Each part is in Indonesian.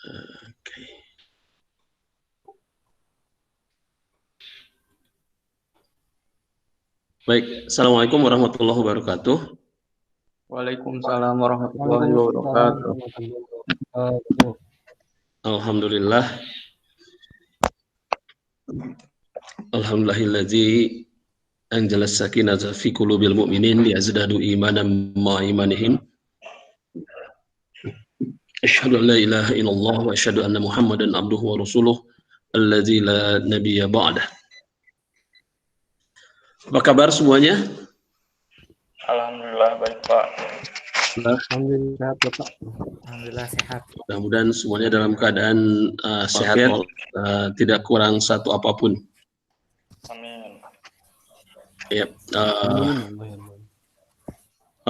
Oke. Baik, Assalamualaikum warahmatullahi wabarakatuh. Waalaikumsalam warahmatullahi wabarakatuh. Alhamdulillah. Alhamdulillahilladzi anzala sakinata fi qulubil mu'minin liyazdadu imanan ma imanihim. Asyhadu an la ilaha illallah wa asyhadu anna Muhammadan abduhu wa rasuluh alladzi la nabiyya ba'dah. Apa kabar semuanya? Alhamdulillah baik Pak. Alhamdulillah Bapak. Alhamdulillah sehat. Mudah-mudahan semuanya dalam keadaan sehat, tidak kurang satu apapun. Amin. Ya,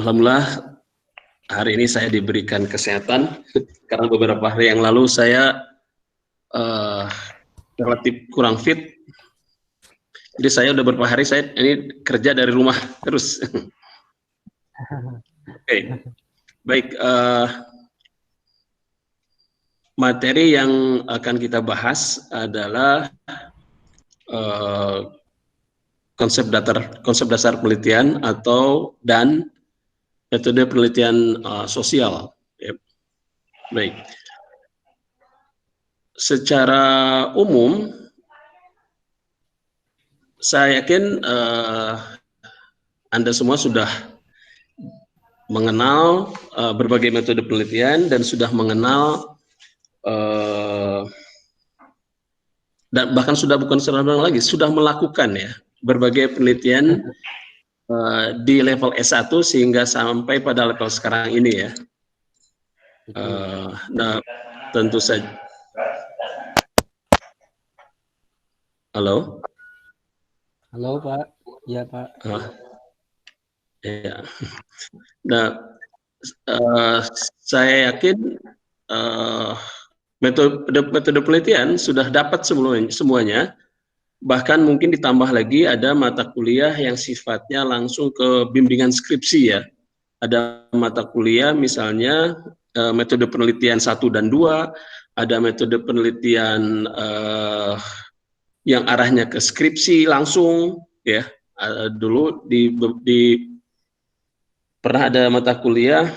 alhamdulillah hari ini saya diberikan kesehatan karena beberapa hari yang lalu saya relatif kurang fit. Jadi saya udah beberapa hari saya ini kerja dari rumah terus. Oke. Baik, materi yang akan kita bahas adalah konsep dasar penelitian dan metode penelitian sosial. Yep. Baik. Secara umum, saya yakin Anda semua sudah mengenal berbagai metode penelitian dan sudah mengenal dan bahkan sudah bukan lagi sudah melakukan ya berbagai penelitian di level S1 sehingga sampai pada level sekarang ini ya. Nah, tentu saja. Halo? Halo Pak. Iya Pak. Ya. Nah, saya yakin metode penelitian sudah dapat semuanya. Bahkan mungkin ditambah lagi ada mata kuliah yang sifatnya langsung ke bimbingan skripsi ya. Ada mata kuliah misalnya metode penelitian 1 dan 2, ada metode penelitian yang arahnya ke skripsi langsung ya. Dulu pernah ada mata kuliah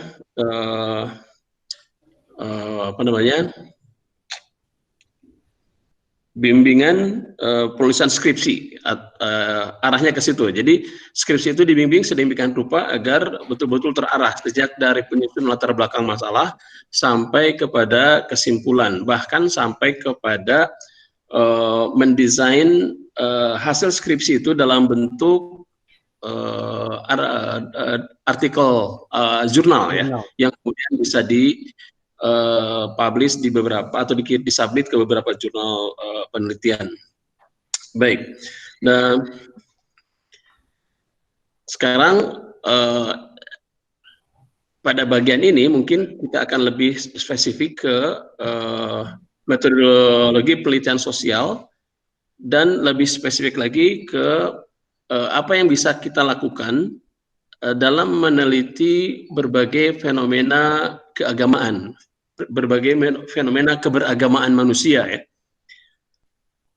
bimbingan penulisan skripsi, arahnya ke situ. Jadi skripsi itu dibimbing sedemikian rupa agar betul-betul terarah sejak dari penyusun latar belakang masalah sampai kepada kesimpulan, bahkan sampai kepada mendesain hasil skripsi itu dalam bentuk artikel jurnal ya, yang kemudian bisa publish di beberapa atau disubmit ke beberapa jurnal penelitian. Baik, nah sekarang pada bagian ini mungkin kita akan lebih spesifik ke metodologi penelitian sosial dan lebih spesifik lagi ke apa yang bisa kita lakukan dalam meneliti berbagai fenomena keagamaan, berbagai fenomena keberagamaan manusia ya.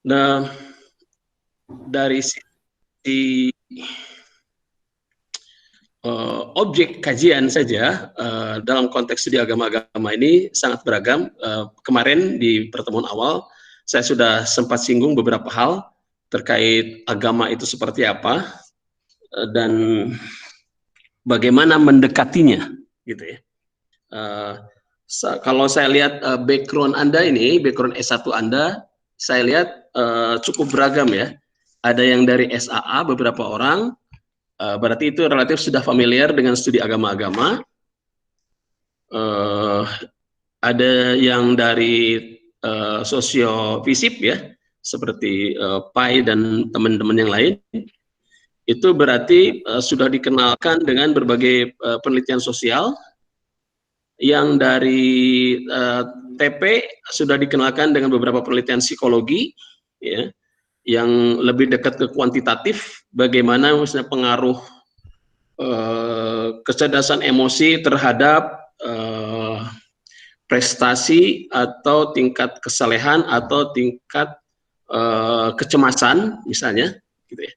Nah, dari sisi objek kajian saja dalam konteks studi agama-agama ini sangat beragam. Kemarin di pertemuan awal saya sudah sempat singgung beberapa hal terkait agama itu seperti apa dan bagaimana mendekatinya gitu ya. Kalau saya lihat background Anda ini, background S1 Anda, saya lihat cukup beragam ya. Ada yang dari SAA beberapa orang, berarti itu relatif sudah familiar dengan studi agama-agama. Ada yang dari sosio-fisip ya, seperti Pai dan teman-teman yang lain. Itu berarti sudah dikenalkan dengan berbagai penelitian sosial. Yang dari TP sudah dikenalkan dengan beberapa penelitian psikologi, ya, yang lebih dekat ke kuantitatif, bagaimana misalnya pengaruh kecerdasan emosi terhadap prestasi atau tingkat kesalehan atau tingkat kecemasan misalnya, gitu ya.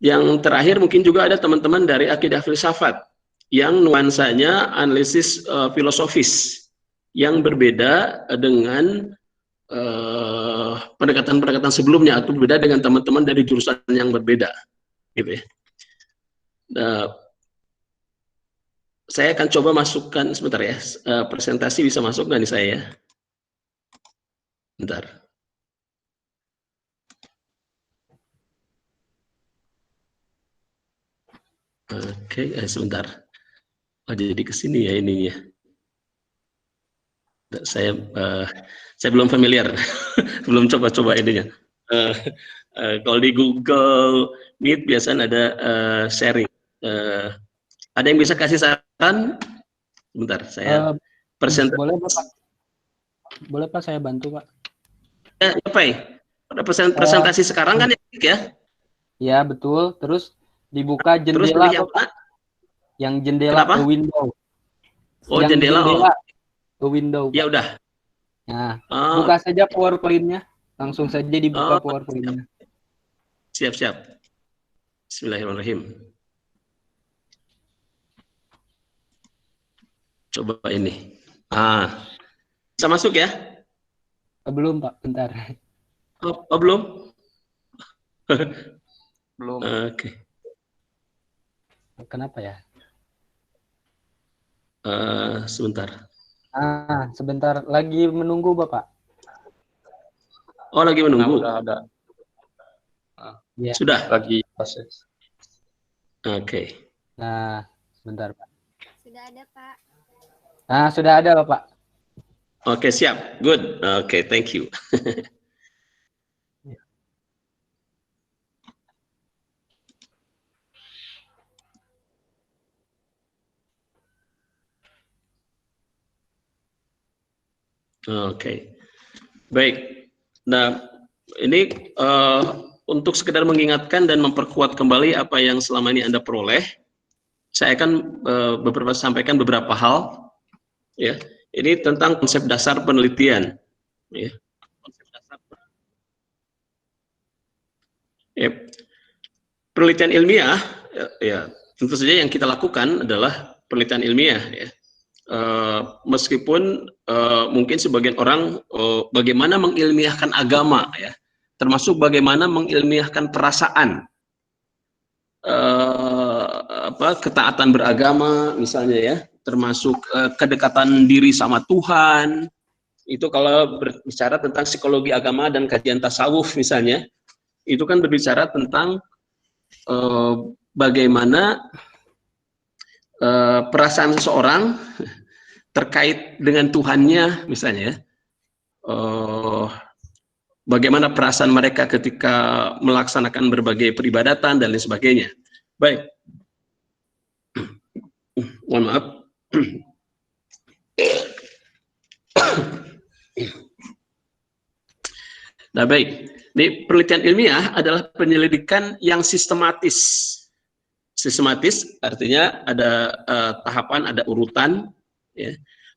Yang terakhir mungkin juga ada teman-teman dari akidah filsafat yang nuansanya analisis filosofis yang berbeda dengan pendekatan-pendekatan sebelumnya atau berbeda dengan teman-teman dari jurusan yang berbeda, gitu ya. Saya akan coba masukkan sebentar ya, presentasi bisa masuk nggak nih saya ya? Bentar. Oke, sebentar. Oh, jadi ke sini ya ininya. Saya belum familiar, belum coba-coba ininya. Kalau di Google Meet biasanya ada sharing. Ada yang bisa kasih saran? Bentar, saya presentasi. Boleh Pak? Boleh Pak, saya bantu Pak. Ya, apa ya? Pada presentasi sekarang kan ya? Ya betul. Terus dibuka Terus jendela yang Pak? Yang jendela Kenapa? ke window. Oh, yang jendela. Ke window. Ya udah. Nah, buka saja PowerPoint-nya. Langsung saja dibuka PowerPoint-nya. Siap. Bismillahirrahmanirrahim. Coba ini. Bisa masuk ya? Belum Pak, bentar. Oh belum? Belum. Oke. Kenapa ya? Sebentar. Sebentar. Lagi menunggu Bapak. Oh, lagi menunggu. Udah ada. Ya. Sudah. Lagi proses. Oke. Nah, sebentar Pak. Sudah ada Pak. Sudah ada Bapak. Oke, siap. Good. Oke, thank you. Oke. Baik. Nah, ini untuk sekedar mengingatkan dan memperkuat kembali apa yang selama ini Anda peroleh, saya akan sampaikan beberapa hal, ya. Ini tentang konsep dasar penelitian, ya. Penelitian ilmiah, ya, tentu saja yang kita lakukan adalah penelitian ilmiah, ya. Meskipun mungkin sebagian orang bagaimana mengilmiahkan agama, ya, termasuk bagaimana mengilmiahkan perasaan, ketaatan beragama misalnya, ya, termasuk kedekatan diri sama Tuhan. Itu kalau berbicara tentang psikologi agama dan kajian tasawuf misalnya, itu kan berbicara tentang bagaimana perasaan seseorang terkait dengan Tuhannya misalnya, bagaimana perasaan mereka ketika melaksanakan berbagai peribadatan dan lain sebagainya. Baik, mohon maaf. Nah, baik, ini penelitian ilmiah adalah penyelidikan yang sistematis. Sistematis artinya ada tahapan, ada urutan, ya,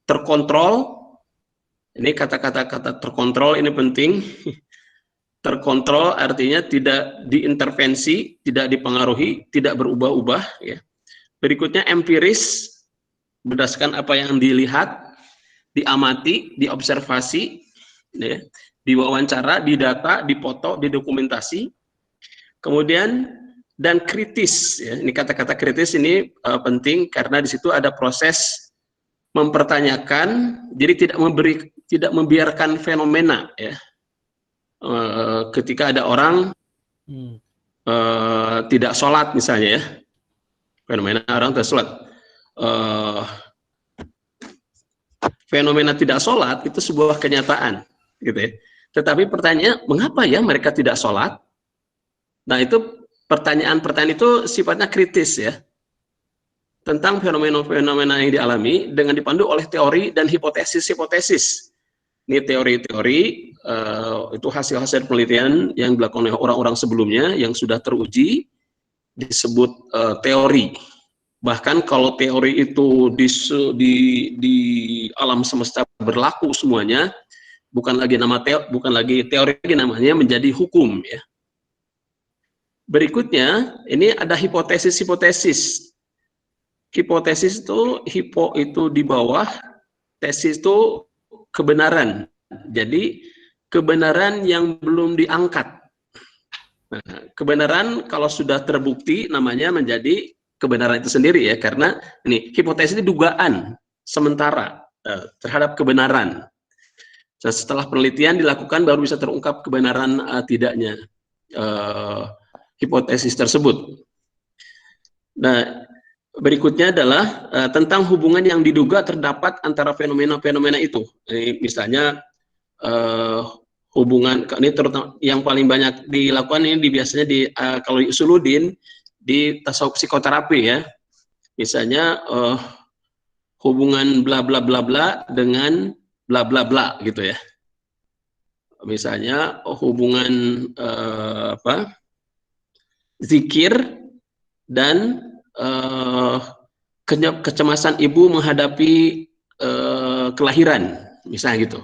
terkontrol. Ini kata-kata terkontrol ini penting. Terkontrol artinya tidak diintervensi, tidak dipengaruhi, tidak berubah-ubah, ya. Berikutnya empiris, berdasarkan apa yang dilihat, diamati, diobservasi, ya, diwawancara, didata, dipoto, didokumentasi. Kemudian dan kritis, ya. Ini kata-kata kritis ini penting karena di situ ada proses mempertanyakan, jadi tidak membiarkan fenomena, ya. Ketika ada orang tidak sholat misalnya, ya, fenomena orang tidak sholat, fenomena tidak sholat itu sebuah kenyataan, gitu ya. Tetapi pertanyaannya, mengapa ya mereka tidak sholat? Nah, itu pertanyaan-pertanyaan itu sifatnya kritis, ya, tentang fenomena-fenomena yang dialami dengan dipandu oleh teori dan hipotesis-hipotesis. Ini teori-teori, itu hasil-hasil penelitian yang dilakukan oleh orang-orang sebelumnya yang sudah teruji, disebut teori. Bahkan kalau teori itu di alam semesta berlaku semuanya, bukan lagi teori lagi, namanya menjadi hukum ya. Berikutnya ini ada hipotesis. Hipotesis itu itu di bawah, tesis itu kebenaran. Jadi kebenaran yang belum diangkat. Nah, kebenaran kalau sudah terbukti namanya menjadi kebenaran itu sendiri ya, karena ini hipotesis itu dugaan sementara terhadap kebenaran. Nah, setelah penelitian dilakukan baru bisa terungkap kebenaran tidaknya hipotesis tersebut. Nah, berikutnya adalah tentang hubungan yang diduga terdapat antara fenomena-fenomena itu. Misalnya hubungan ini terutama yang paling banyak dilakukan ini biasanya kalau di Usuluddin di tasawuf psikoterapi ya. Misalnya hubungan bla bla bla bla dengan bla bla bla gitu ya. Misalnya hubungan zikir dan kecemasan ibu menghadapi kelahiran, misalnya gitu.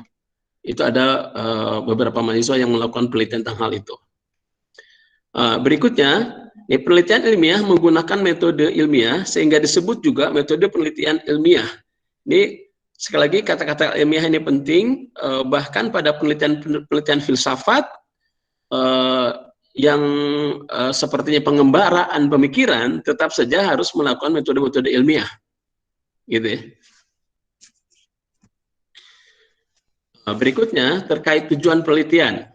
Itu ada beberapa mahasiswa yang melakukan penelitian tentang hal itu. Berikutnya, penelitian ilmiah menggunakan metode ilmiah sehingga disebut juga metode penelitian ilmiah. Ini sekali lagi kata-kata ilmiah ini penting, bahkan pada penelitian filsafat yang sepertinya pengembaraan pemikiran tetap saja harus melakukan metode-metode ilmiah, gitu ya. Berikutnya terkait tujuan penelitian.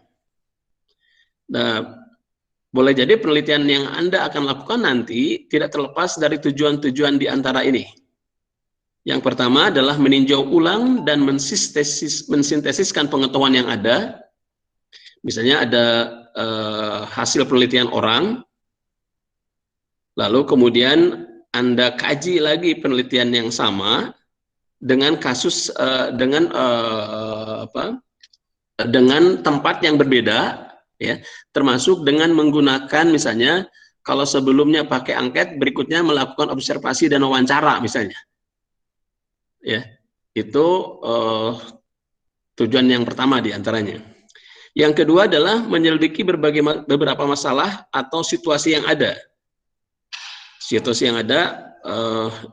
Nah, boleh jadi penelitian yang Anda akan lakukan nanti tidak terlepas dari tujuan-tujuan di antara ini. Yang pertama adalah meninjau ulang dan mensintesiskan pengetahuan yang ada. Misalnya ada hasil penelitian orang, lalu kemudian Anda kaji lagi penelitian yang sama dengan kasus dengan tempat yang berbeda ya, termasuk dengan menggunakan misalnya kalau sebelumnya pakai angket, berikutnya melakukan observasi dan wawancara misalnya ya. Itu tujuan yang pertama di antaranya. Yang kedua adalah menyelidiki beberapa masalah atau situasi yang ada. Situasi yang ada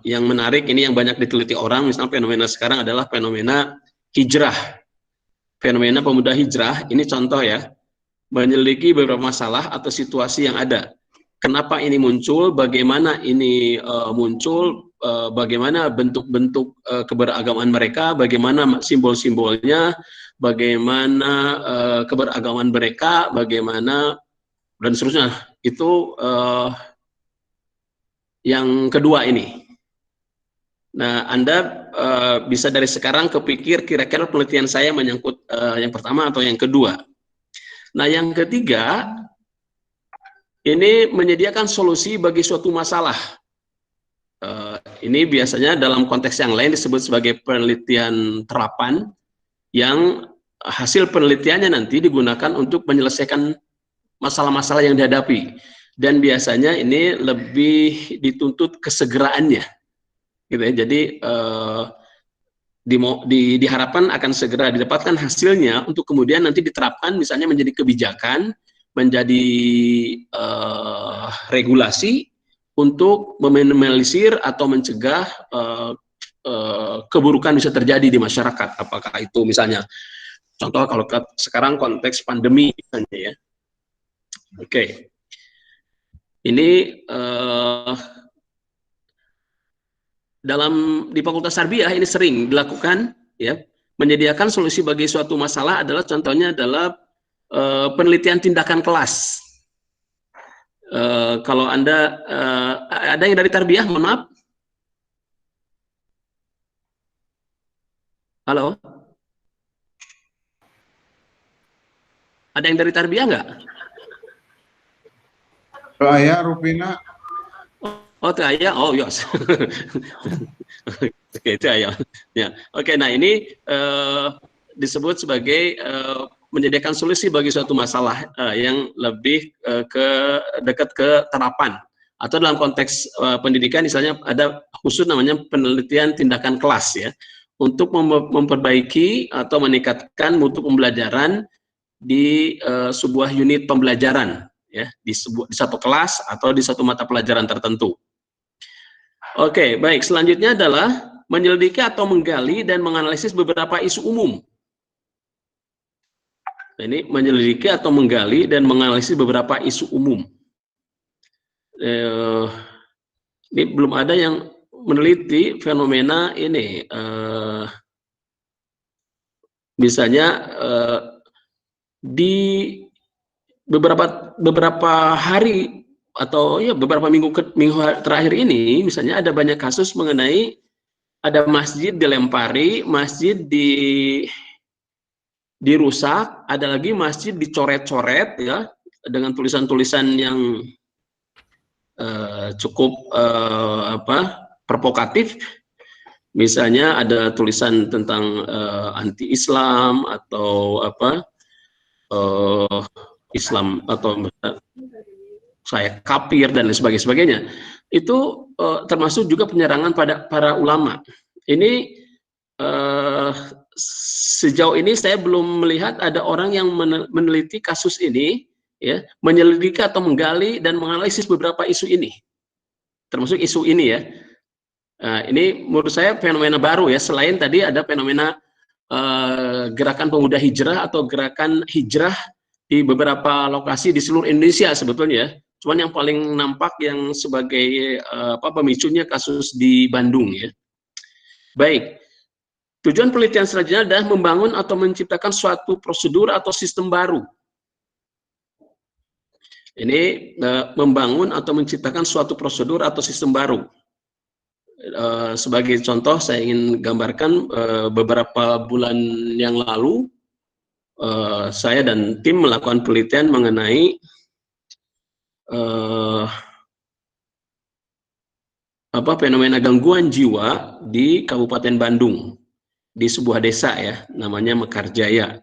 yang menarik ini yang banyak diteliti orang, misalnya fenomena sekarang adalah fenomena hijrah, fenomena pemuda hijrah. Ini contoh ya, menyelidiki beberapa masalah atau situasi yang ada. Kenapa ini muncul, bagaimana ini muncul, bagaimana bentuk-bentuk keberagaman mereka, bagaimana simbol-simbolnya, bagaimana keberagaman mereka, bagaimana dan seterusnya. Itu yang kedua ini. Nah, Anda bisa dari sekarang kepikir kira-kira penelitian saya menyangkut yang pertama atau yang kedua. Nah, yang ketiga, ini menyediakan solusi bagi suatu masalah. Ini biasanya dalam konteks yang lain disebut sebagai penelitian terapan, yang hasil penelitiannya nanti digunakan untuk menyelesaikan masalah-masalah yang dihadapi. Dan biasanya ini lebih dituntut kesegeraannya, gitu ya. Jadi diharapkan akan segera didapatkan hasilnya untuk kemudian nanti diterapkan misalnya menjadi kebijakan, menjadi regulasi untuk meminimalisir atau mencegah keburukan bisa terjadi di masyarakat. Apakah itu misalnya contoh kalau sekarang konteks pandemi misalnya ya. Oke. Ini di Fakultas Tarbiyah ini sering dilakukan ya, menyediakan solusi bagi suatu masalah adalah contohnya adalah penelitian tindakan kelas. Kalau Anda ada yang dari Tarbiyah, mohon maaf. Halo? Ada yang dari Tarbiyah nggak? Saya Rupina. Oh, itu ayah. Oh, yes. Oke, itu ayah. Ya. Oke, nah ini disebut sebagai menyediakan solusi bagi suatu masalah yang lebih dekat ke terapan. Atau dalam konteks pendidikan misalnya ada khusus namanya penelitian tindakan kelas ya, untuk memperbaiki atau meningkatkan mutu pembelajaran di sebuah unit pembelajaran ya, di satu kelas atau di satu mata pelajaran tertentu. Oke, baik, selanjutnya adalah menyelidiki atau menggali dan menganalisis beberapa isu umum. Ini menyelidiki atau menggali dan menganalisis beberapa isu umum. Ini belum ada yang meneliti fenomena ini, misalnya di beberapa hari atau ya beberapa minggu terakhir ini, misalnya ada banyak kasus mengenai ada masjid dilempari, masjid dirusak, ada lagi masjid dicoret-coret ya dengan tulisan-tulisan yang cukup provokatif. Misalnya ada tulisan tentang anti-Islam atau Islam atau saya kafir dan lain sebagainya. Itu termasuk juga penyerangan pada para ulama. Ini sejauh ini saya belum melihat ada orang yang meneliti kasus ini, ya, menyelidiki atau menggali dan menganalisis beberapa isu ini, termasuk isu ini ya. Ini menurut saya fenomena baru ya, selain tadi ada fenomena gerakan pemuda hijrah atau gerakan hijrah di beberapa lokasi di seluruh Indonesia sebetulnya. Cuman yang paling nampak yang sebagai pemicunya kasus di Bandung ya. Baik, tujuan penelitian selanjutnya adalah membangun atau menciptakan suatu prosedur atau sistem baru. Ini membangun atau menciptakan suatu prosedur atau sistem baru. Sebagai contoh saya ingin gambarkan beberapa bulan yang lalu saya dan tim melakukan penelitian mengenai fenomena gangguan jiwa di Kabupaten Bandung, di sebuah desa ya, namanya Mekarjaya,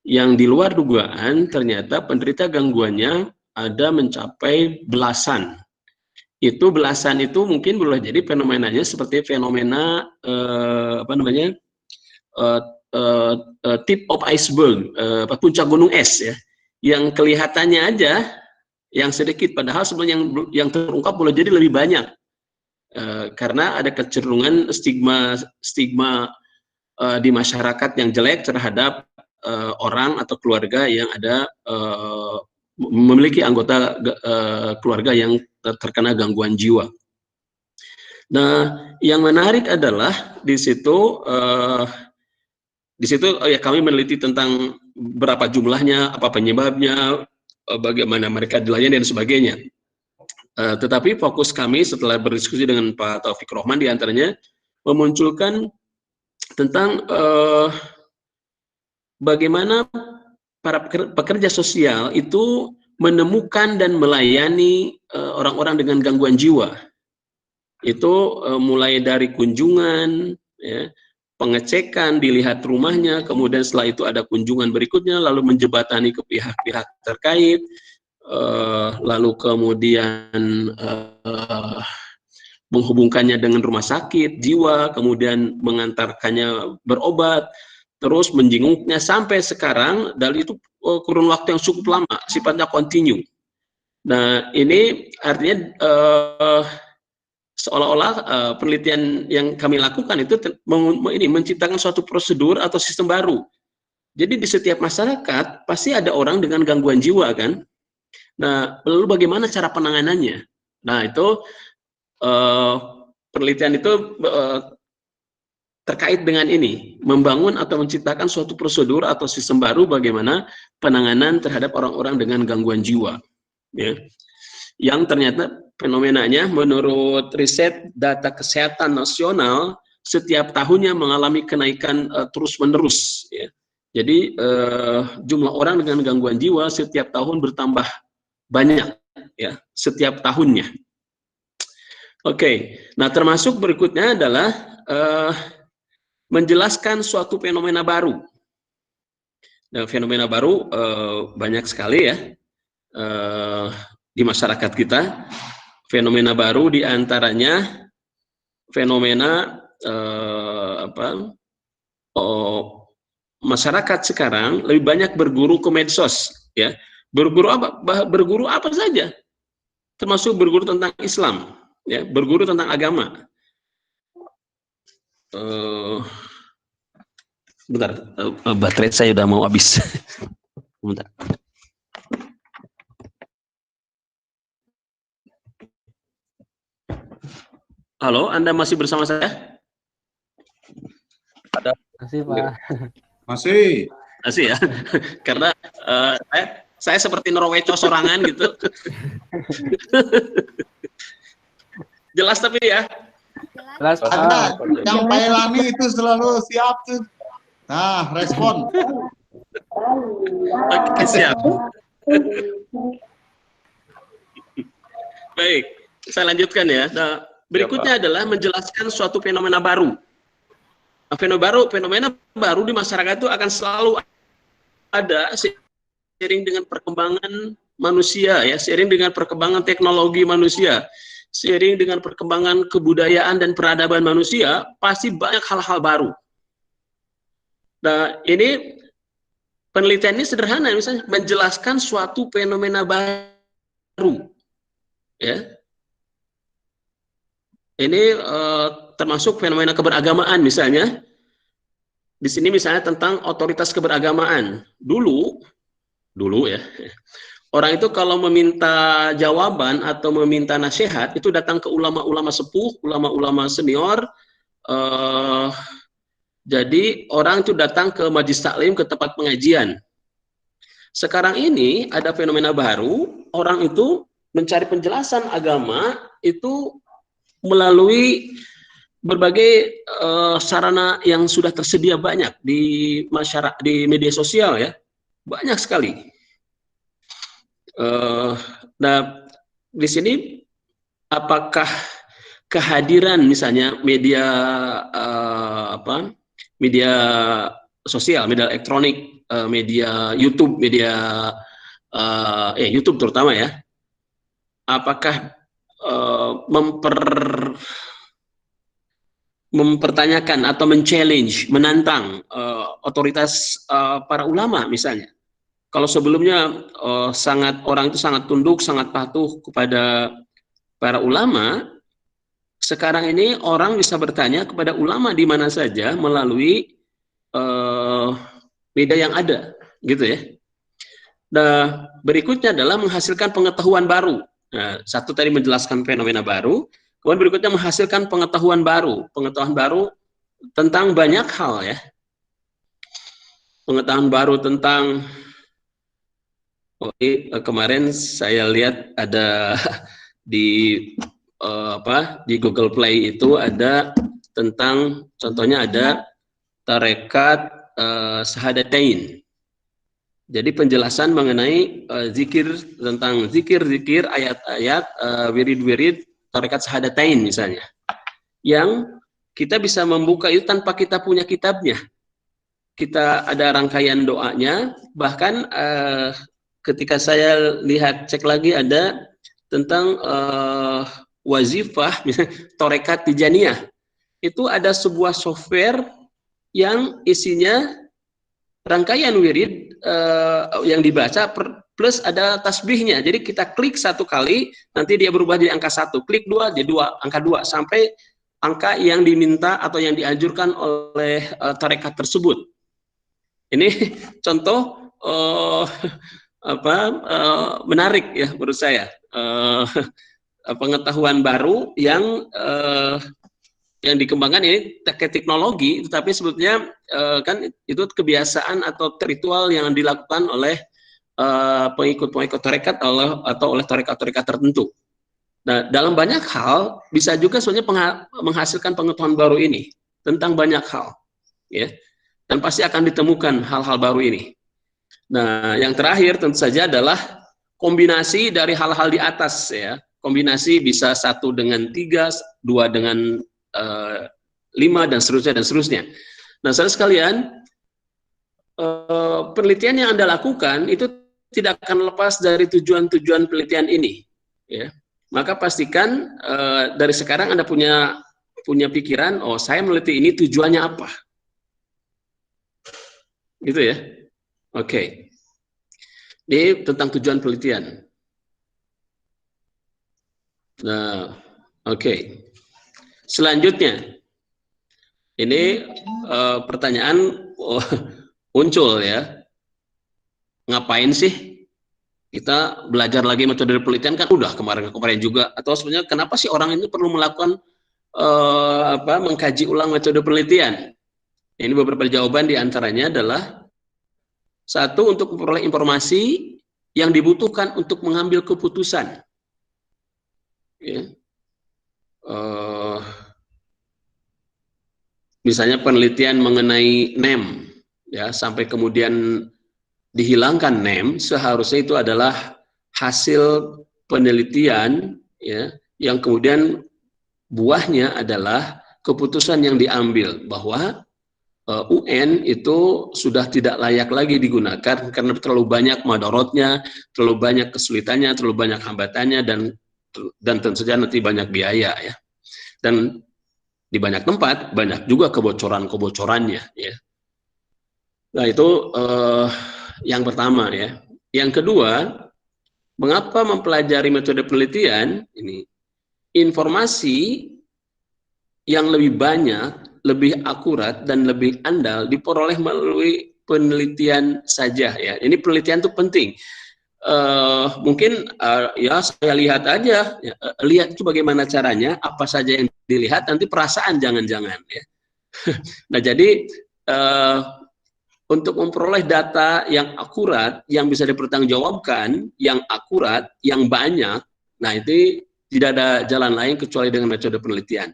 yang di luar dugaan ternyata penderita gangguannya ada mencapai belasan. Itu belasan itu mungkin boleh jadi fenomenanya seperti fenomena tip of iceberg, puncak gunung es ya, yang kelihatannya aja yang sedikit, padahal sebenarnya yang terungkap boleh jadi lebih banyak, karena ada kecenderungan stigma di masyarakat yang jelek terhadap orang atau keluarga yang ada memiliki anggota keluarga yang terkena gangguan jiwa. Nah, yang menarik adalah di situ ya kami meneliti tentang berapa jumlahnya, apa penyebabnya, bagaimana mereka dilayani dan sebagainya. Tetapi fokus kami setelah berdiskusi dengan Pak Taufik Rohman diantaranya memunculkan tentang bagaimana para pekerja sosial itu menemukan dan melayani orang-orang dengan gangguan jiwa. Itu mulai dari kunjungan, ya, pengecekan, dilihat rumahnya, kemudian setelah itu ada kunjungan berikutnya, lalu menjebatani ke pihak-pihak terkait, lalu kemudian menghubungkannya dengan rumah sakit jiwa, kemudian mengantarkannya berobat, terus menjenguknya sampai sekarang, dan itu kurun waktu yang cukup lama, sifatnya kontinu. Nah, ini artinya seolah-olah penelitian yang kami lakukan itu menciptakan suatu prosedur atau sistem baru. Jadi di setiap masyarakat pasti ada orang dengan gangguan jiwa kan. Nah, lalu bagaimana cara penanganannya? Nah, itu penelitian itu terkait dengan ini, membangun atau menciptakan suatu prosedur atau sistem baru bagaimana penanganan terhadap orang-orang dengan gangguan jiwa, ya. Yang ternyata fenomenanya menurut riset data kesehatan nasional setiap tahunnya mengalami kenaikan terus-menerus, ya. Jadi jumlah orang dengan gangguan jiwa setiap tahun bertambah banyak, ya, setiap tahunnya. Oke, nah termasuk berikutnya adalah menjelaskan suatu fenomena baru. Nah, fenomena baru banyak sekali ya di masyarakat kita. Fenomena baru diantaranya fenomena masyarakat sekarang lebih banyak berguru ke medsos, ya. Berguru apa? Berguru apa saja, termasuk berguru tentang Islam, ya, berguru tentang agama. Bentar, baterai saya udah mau habis. Bentar. Halo, Anda masih bersama saya? Masih, Pak. Masih. Masih ya, karena saya seperti Norweco sorangan gitu. Jelas tapi ya. Jelas, Pak. Ada yang Pak Elani itu selalu siap tuh. Nah, respon. Oke, siap. Baik, saya lanjutkan ya. Nah, berikutnya adalah menjelaskan suatu fenomena baru. Nah, fenomena baru di masyarakat itu akan selalu ada seiring dengan perkembangan manusia, ya, seiring dengan perkembangan teknologi manusia, seiring dengan perkembangan kebudayaan dan peradaban manusia, pasti banyak hal-hal baru. Nah, ini penelitian ini sederhana, misalnya menjelaskan suatu fenomena baru, ya. Ini termasuk fenomena keberagamaan misalnya. Di sini misalnya tentang otoritas keberagamaan. Dulu ya, orang itu kalau meminta jawaban atau meminta nasihat itu datang ke ulama-ulama sepuh, ulama-ulama senior. Jadi orang itu datang ke majlis taklim, ke tempat pengajian. Sekarang ini ada fenomena baru, orang itu mencari penjelasan agama itu melalui berbagai sarana yang sudah tersedia banyak di masyarakat, di media sosial, ya, banyak sekali. Nah, di sini apakah kehadiran misalnya media media sosial, media elektronik, media YouTube, YouTube terutama ya, apakah mempertanyakan atau men-challenge, menantang otoritas para ulama misalnya. Kalau sebelumnya orang itu sangat tunduk, sangat patuh kepada para ulama, sekarang ini orang bisa bertanya kepada ulama di mana saja melalui media yang ada, gitu ya. Nah, berikutnya adalah menghasilkan pengetahuan baru. Nah, satu tadi menjelaskan fenomena baru, kemudian berikutnya menghasilkan pengetahuan baru tentang banyak hal, ya. Pengetahuan baru tentang kemarin saya lihat ada di di Google Play itu ada tentang, contohnya ada tarekat Syahadatain. Jadi penjelasan mengenai tentang zikir, ayat-ayat, wirid-wirid tarekat Syahadatain misalnya, yang kita bisa membuka itu tanpa kita punya kitabnya. Kita ada rangkaian doanya, bahkan ketika saya cek lagi ada tentang wazifah, misalnya tarekat Tijaniyah, itu ada sebuah software yang isinya rangkaian wirid yang dibaca plus ada tasbihnya. Jadi kita klik satu kali, nanti dia berubah jadi angka 1, klik 2 jadi angka 2 sampai angka yang diminta atau yang dianjurkan oleh tarekat tersebut. Ini contoh menarik ya menurut saya, pengetahuan baru yang dikembangkan ini teknologi, tetapi sebetulnya kan itu kebiasaan atau ritual yang dilakukan oleh pengikut-pengikut tarekat atau oleh tarekat-tarekat tertentu. Nah, dalam banyak hal bisa juga sebenarnya menghasilkan pengetahuan baru ini tentang banyak hal, ya, dan pasti akan ditemukan hal-hal baru ini. Nah, yang terakhir tentu saja adalah kombinasi dari hal-hal di atas, ya. Kombinasi bisa 1 dengan 3, 2 dengan 5 dan seterusnya. Nah, saudara sekalian, penelitian yang Anda lakukan itu tidak akan lepas dari tujuan-tujuan penelitian ini, ya. maka pastikan dari sekarang Anda punya pikiran, oh saya meneliti ini tujuannya apa, gitu ya. Oke. Ini tentang tujuan penelitian. Nah, oke. Selanjutnya, ini pertanyaan muncul ya. Ngapain sih kita belajar lagi metode penelitian, kan udah kemarin juga, atau sebenarnya kenapa sih orang ini perlu melakukan mengkaji ulang metode penelitian? Ini beberapa jawaban diantaranya adalah satu, untuk memperoleh informasi yang dibutuhkan untuk mengambil keputusan. Ya. Misalnya penelitian mengenai NEM, ya, sampai kemudian dihilangkan NEM, seharusnya itu adalah hasil penelitian, ya, yang kemudian buahnya adalah keputusan yang diambil bahwa UN itu sudah tidak layak lagi digunakan karena terlalu banyak madorotnya, terlalu banyak kesulitannya, terlalu banyak hambatannya, dan tentu saja nanti banyak biaya ya. Dan di banyak tempat banyak juga kebocorannya ya. Nah, itu yang pertama ya. Yang kedua, mengapa mempelajari metode penelitian ini? Informasi yang lebih banyak, lebih akurat dan lebih andal diperoleh melalui penelitian saja ya. Ini penelitian itu penting. Mungkin ya saya lihat aja, ya, lihat itu bagaimana caranya, apa saja yang dilihat, nanti perasaan jangan-jangan ya. Nah, jadi untuk memperoleh data yang akurat, yang bisa dipertanggungjawabkan, yang akurat, yang banyak, nah itu tidak ada jalan lain kecuali dengan metode penelitian.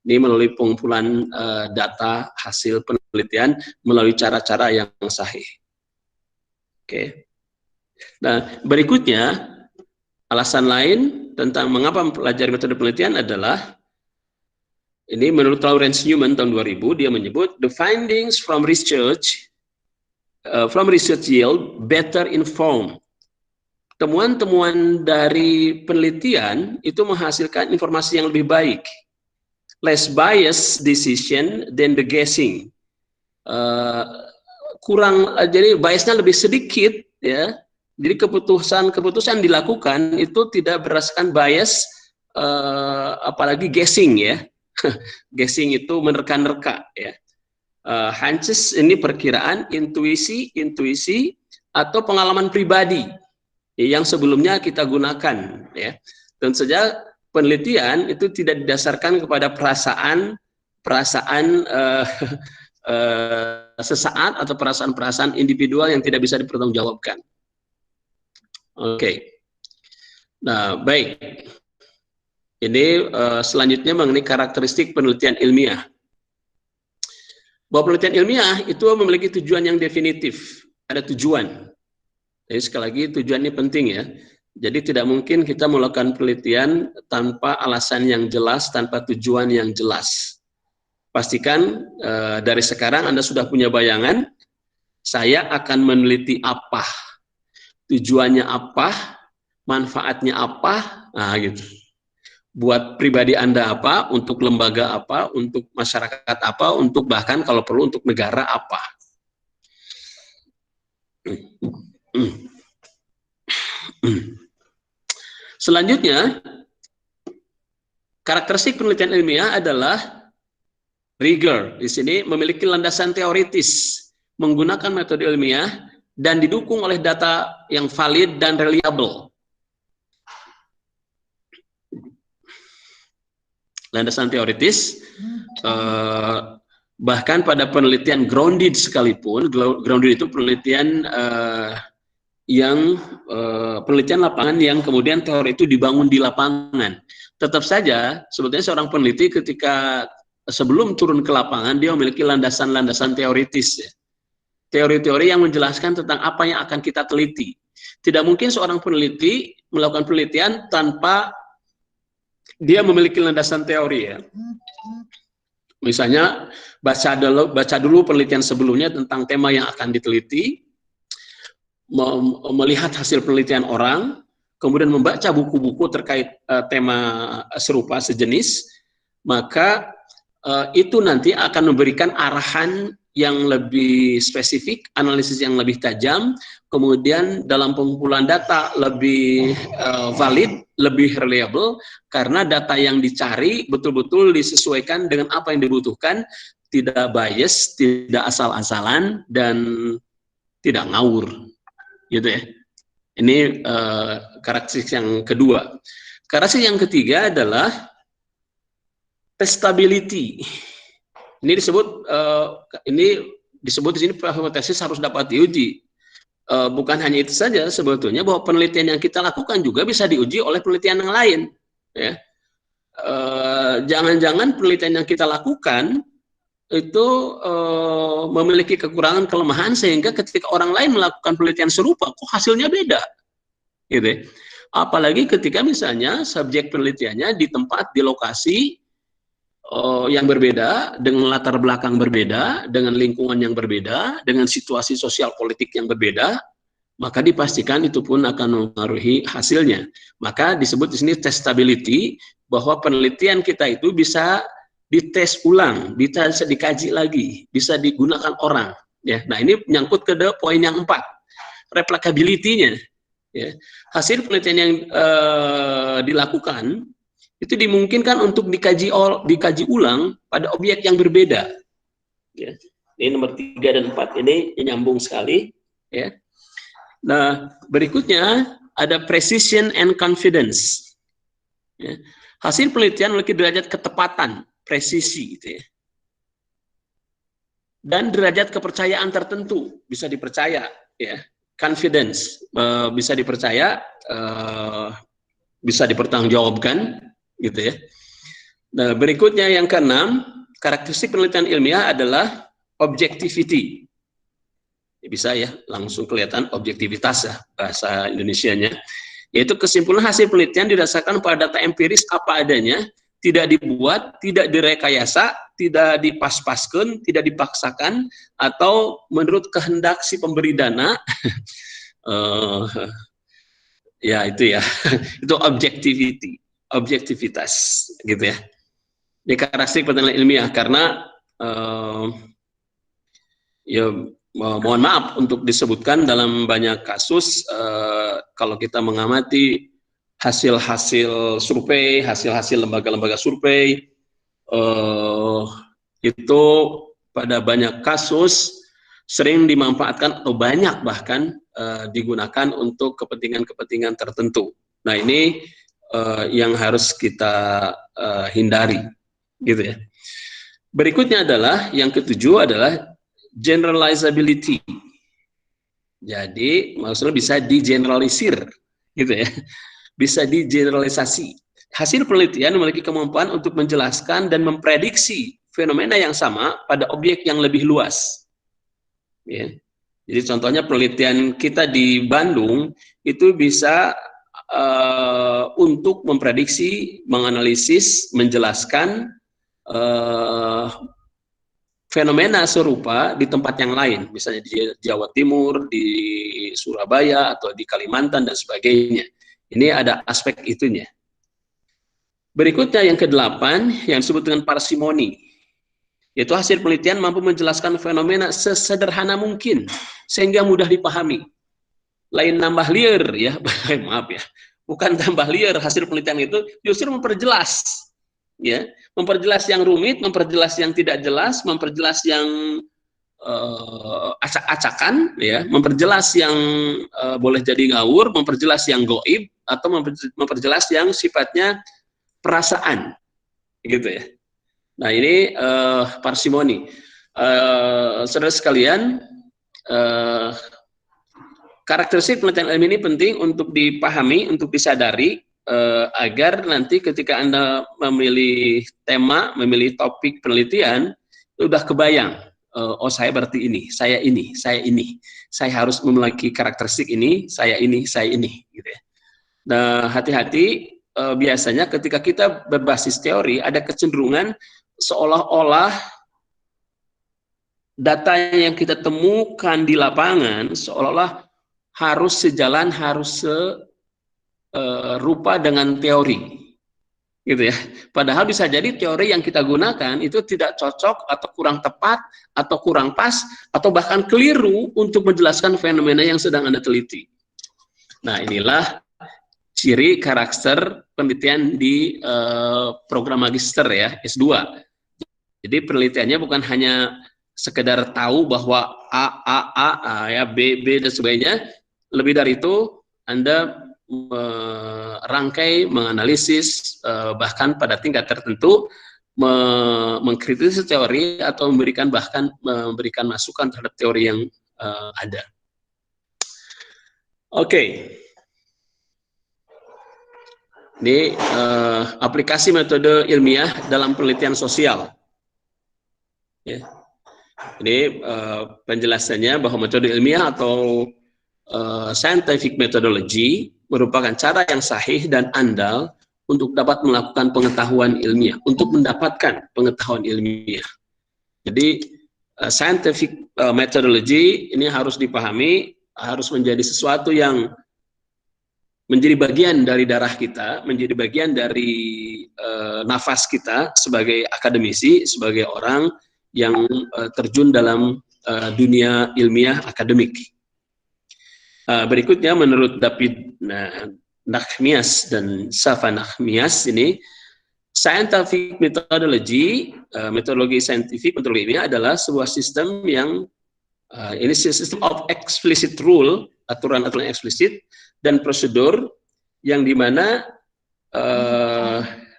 Ini melalui pengumpulan data hasil penelitian melalui cara-cara yang sahih. Oke. Nah, berikutnya alasan lain tentang mengapa mempelajari metode penelitian adalah ini menurut Lawrence Newman tahun 2000, dia menyebut the findings from research yield better informed. Temuan-temuan dari penelitian itu menghasilkan informasi yang lebih baik. Less biased decision than the guessing. Jadi biasnya lebih sedikit ya. Jadi keputusan dilakukan itu tidak berdasarkan bias, apalagi guessing ya. Guessing itu menerka-nerka ya. Hunches ini perkiraan, intuisi atau pengalaman pribadi yang sebelumnya kita gunakan ya. Tentu saja penelitian itu tidak didasarkan kepada perasaan sesaat atau perasaan individual yang tidak bisa dipertanggungjawabkan. Oke. Nah, baik. Ini selanjutnya mengenai karakteristik penelitian ilmiah. Bahwa penelitian ilmiah itu memiliki tujuan yang definitif. Ada tujuan. Jadi sekali lagi tujuan ini penting ya. Jadi tidak mungkin kita melakukan penelitian tanpa alasan yang jelas, tanpa tujuan yang jelas. Pastikan dari sekarang Anda sudah punya bayangan, saya akan meneliti apa, tujuannya apa, manfaatnya apa, nah gitu. Buat pribadi Anda apa, untuk lembaga apa, untuk masyarakat apa, untuk bahkan kalau perlu untuk negara apa. Selanjutnya, karakteristik penelitian ilmiah adalah rigor. Di sini memiliki landasan teoritis, menggunakan metode ilmiah, dan didukung oleh data yang valid dan reliable. Landasan teoritis, bahkan pada penelitian grounded sekalipun, grounded itu penelitian penelitian lapangan yang kemudian teori itu dibangun di lapangan. Tetap saja sebetulnya seorang peneliti ketika sebelum turun ke lapangan dia memiliki landasan-landasan teoritis ya. Teori-teori yang menjelaskan tentang apa yang akan kita teliti. Tidak mungkin seorang peneliti melakukan penelitian tanpa dia memiliki landasan teori ya. Misalnya baca dulu penelitian sebelumnya tentang tema yang akan diteliti, melihat hasil penelitian orang, kemudian membaca buku-buku terkait tema serupa sejenis, maka itu nanti akan memberikan arahan yang lebih spesifik, analisis yang lebih tajam, kemudian dalam pengumpulan data lebih valid, lebih reliable, karena data yang dicari betul-betul disesuaikan dengan apa yang dibutuhkan, tidak bias, tidak asal-asalan, dan tidak ngawur, gitu ya. Ini karakteristik yang kedua. Karakteristik yang ketiga adalah testability. Ini disebut di sini hipotesis harus dapat diuji. Bukan hanya itu saja sebetulnya, bahwa penelitian yang kita lakukan juga bisa diuji oleh penelitian yang lain. Ya. Jangan-jangan penelitian yang kita lakukan itu memiliki kekurangan kelemahan sehingga ketika orang lain melakukan penelitian serupa, kok hasilnya beda, gitu. Apalagi ketika misalnya subjek penelitiannya di tempat, di lokasi yang berbeda, dengan latar belakang berbeda, dengan lingkungan yang berbeda, dengan situasi sosial politik yang berbeda, maka dipastikan itu pun akan mempengaruhi hasilnya. Maka disebut di sini testability, bahwa penelitian kita itu bisa dites ulang, bisa dikaji lagi, bisa digunakan orang. Ya, nah ini menyangkut ke poin yang 4, replicability-nya. Ya, hasil penelitian yang dilakukan itu dimungkinkan untuk dikaji ulang pada objek yang berbeda. Ya. Ini nomor 3 dan 4 ini nyambung sekali. Ya. Nah, berikutnya ada precision and confidence. Ya. Hasil penelitian memiliki derajat ketepatan, presisi, gitu ya. Dan derajat kepercayaan tertentu, bisa dipercaya, ya. Confidence, bisa dipercaya, bisa dipertanggungjawabkan, gitu ya. Nah, berikutnya yang keenam, karakteristik penelitian ilmiah adalah objectivity. Bisa ya, langsung kelihatan objektivitas ya bahasa Indonesianya. Yaitu kesimpulan hasil penelitian didasarkan pada data empiris apa adanya, tidak dibuat, tidak direkayasa, tidak dipas-paskan, tidak dipaksakan, atau menurut kehendak si pemberi dana. Ya itu ya, itu objectivity. Objektivitas, gitu ya. Ini karakteristik penelitian ilmiah, karena ya mohon maaf untuk disebutkan dalam banyak kasus, kalau kita mengamati hasil-hasil survei, hasil-hasil lembaga-lembaga survei, itu pada banyak kasus sering dimanfaatkan atau banyak bahkan digunakan untuk kepentingan-kepentingan tertentu. Nah ini yang harus kita hindari, gitu ya. Berikutnya adalah yang ketujuh adalah generalizability. Jadi maksudnya bisa digeneralisir, gitu ya. Bisa digeneralisasi. Hasil penelitian memiliki kemampuan untuk menjelaskan dan memprediksi fenomena yang sama pada objek yang lebih luas. Ya. Jadi contohnya penelitian kita di Bandung itu bisa untuk memprediksi, menganalisis, menjelaskan fenomena serupa di tempat yang lain, misalnya di Jawa Timur, di Surabaya, atau di Kalimantan, dan sebagainya. Ini ada aspek itunya. Berikutnya yang ke-8, yang disebut dengan parsimoni, yaitu hasil penelitian mampu menjelaskan fenomena sesederhana mungkin, sehingga mudah dipahami. Lain nambah liar ya, maaf ya, bukan tambah liar. Hasil penelitian itu justru memperjelas, ya, memperjelas yang rumit, memperjelas yang tidak jelas, memperjelas yang acak-acakan, ya, memperjelas yang boleh jadi ngawur, memperjelas yang goib, atau memperjelas yang sifatnya perasaan, gitu ya. Nah ini parsimoni, saudara sekalian. Karakteristik penelitian ilmiah ini penting untuk dipahami, untuk disadari, agar nanti ketika Anda memilih tema, memilih topik penelitian, sudah kebayang, oh saya berarti ini, saya ini, saya ini, saya harus memiliki karakteristik ini, saya ini, saya ini, gitu ya. Nah, hati-hati, biasanya ketika kita berbasis teori, ada kecenderungan seolah-olah data yang kita temukan di lapangan seolah-olah harus sejalan, harus rupa dengan teori, gitu ya. Padahal bisa jadi teori yang kita gunakan itu tidak cocok atau kurang tepat atau kurang pas atau bahkan keliru untuk menjelaskan fenomena yang sedang Anda teliti. Nah, inilah ciri karakter penelitian di program magister ya, S2. Jadi penelitiannya bukan hanya sekedar tahu bahwa A ya, B dan sebagainya. Lebih dari itu, Anda merangkai, menganalisis, bahkan pada tingkat tertentu mengkritisi teori atau bahkan memberikan masukan terhadap teori yang ada. Oke. Ini aplikasi metode ilmiah dalam penelitian sosial. Ya. Ini penjelasannya bahwa metode ilmiah atau scientific methodology merupakan cara yang sahih dan andal untuk dapat melakukan pengetahuan ilmiah, untuk mendapatkan pengetahuan ilmiah. Jadi scientific methodology ini harus dipahami, harus menjadi sesuatu yang menjadi bagian dari darah kita, menjadi bagian dari nafas kita sebagai akademisi, sebagai orang yang terjun dalam dunia ilmiah akademik. Berikutnya menurut David Nachmias dan Safa Nachmias ini, scientific methodology, metodologi saintifik, metodologi ilmiah adalah sebuah sistem yang ini sistem of explicit rule, aturan-aturan eksplisit dan prosedur yang dimana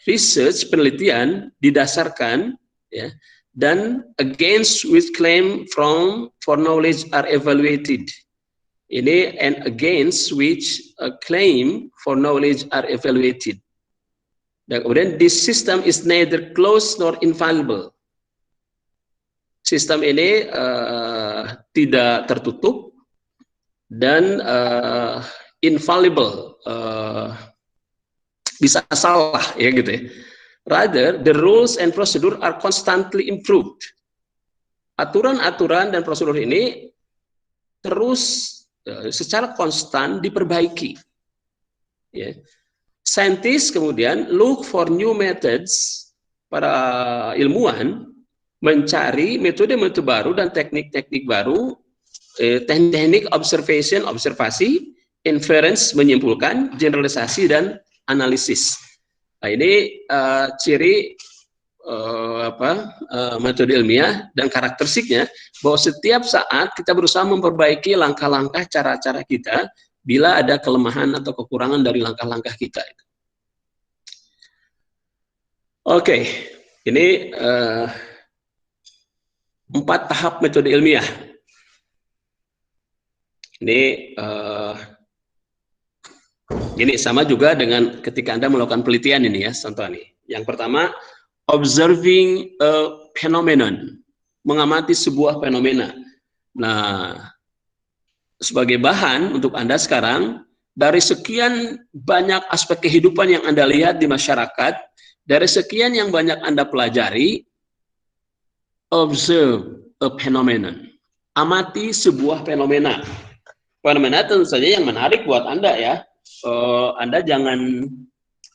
research, penelitian didasarkan ya, dan against which claim for knowledge are evaluated. Ini and against which a claim for knowledge are evaluated. Dan kemudian this system is neither closed nor infallible. Sistem ini tidak tertutup dan infallible, bisa salah ya gitu ya. Rather, the rules and procedure are constantly improved. Aturan-aturan dan prosedur ini terus secara konstan diperbaiki. Ya. Scientists kemudian look for new methods, para ilmuwan mencari metode-metode baru dan teknik-teknik baru, teknik observasi, inference menyimpulkan, generalisasi dan analisis. Nah, ini ciri metode ilmiah dan karakteristiknya bahwa setiap saat kita berusaha memperbaiki langkah-langkah cara-cara kita bila ada kelemahan atau kekurangan dari langkah-langkah kita. Oke, ini 4 tahap metode ilmiah. Ini sama juga dengan ketika Anda melakukan penelitian ini ya, contoh nih. Yang pertama, observing a phenomenon, mengamati sebuah fenomena. Nah, sebagai bahan untuk Anda sekarang, dari sekian banyak aspek kehidupan yang Anda lihat di masyarakat, dari sekian yang banyak Anda pelajari, observe a phenomenon, amati sebuah fenomena. Fenomena tentu saja yang menarik buat Anda ya. Anda jangan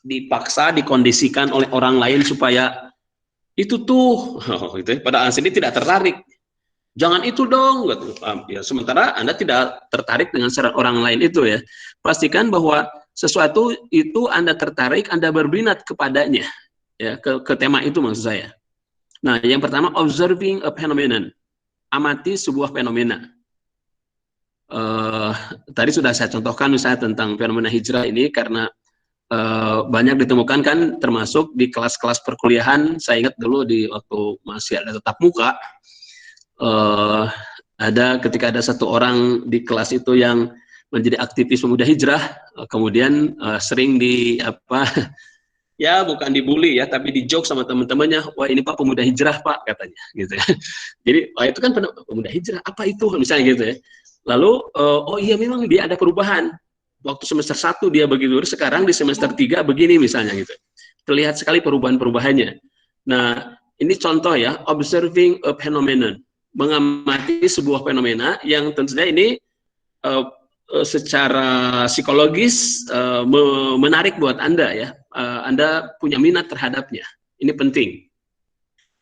dipaksa, dikondisikan oleh orang lain supaya itu tuh, gitu ya. Pada aslinya tidak tertarik. Jangan itu dong, gitu. Ya, sementara Anda tidak tertarik dengan saran orang lain itu ya. Pastikan bahwa sesuatu itu Anda tertarik, Anda berminat kepadanya, ya, ke tema itu maksud saya. Nah, yang pertama observing a phenomenon, amati sebuah fenomena. Tadi sudah saya contohkan misalnya tentang fenomena hijrah ini karena banyak ditemukan kan, termasuk di kelas-kelas perkuliahan. Saya ingat dulu di waktu masih ada tatap muka, ketika ada satu orang di kelas itu yang menjadi aktivis pemuda hijrah, kemudian sering ya bukan dibully ya, tapi dijok sama teman-temannya, wah ini Pak pemuda hijrah Pak katanya, gitu ya. Jadi itu kan pemuda hijrah, apa itu misalnya gitu ya. Lalu oh iya memang dia ada perubahan. Waktu semester 1 dia begitu, sekarang di semester 3 begini misalnya gitu. Terlihat sekali perubahan-perubahannya. Nah, ini contoh ya, observing a phenomenon, mengamati sebuah fenomena yang tentu saja ini secara psikologis menarik buat Anda ya. Anda punya minat terhadapnya. Ini penting.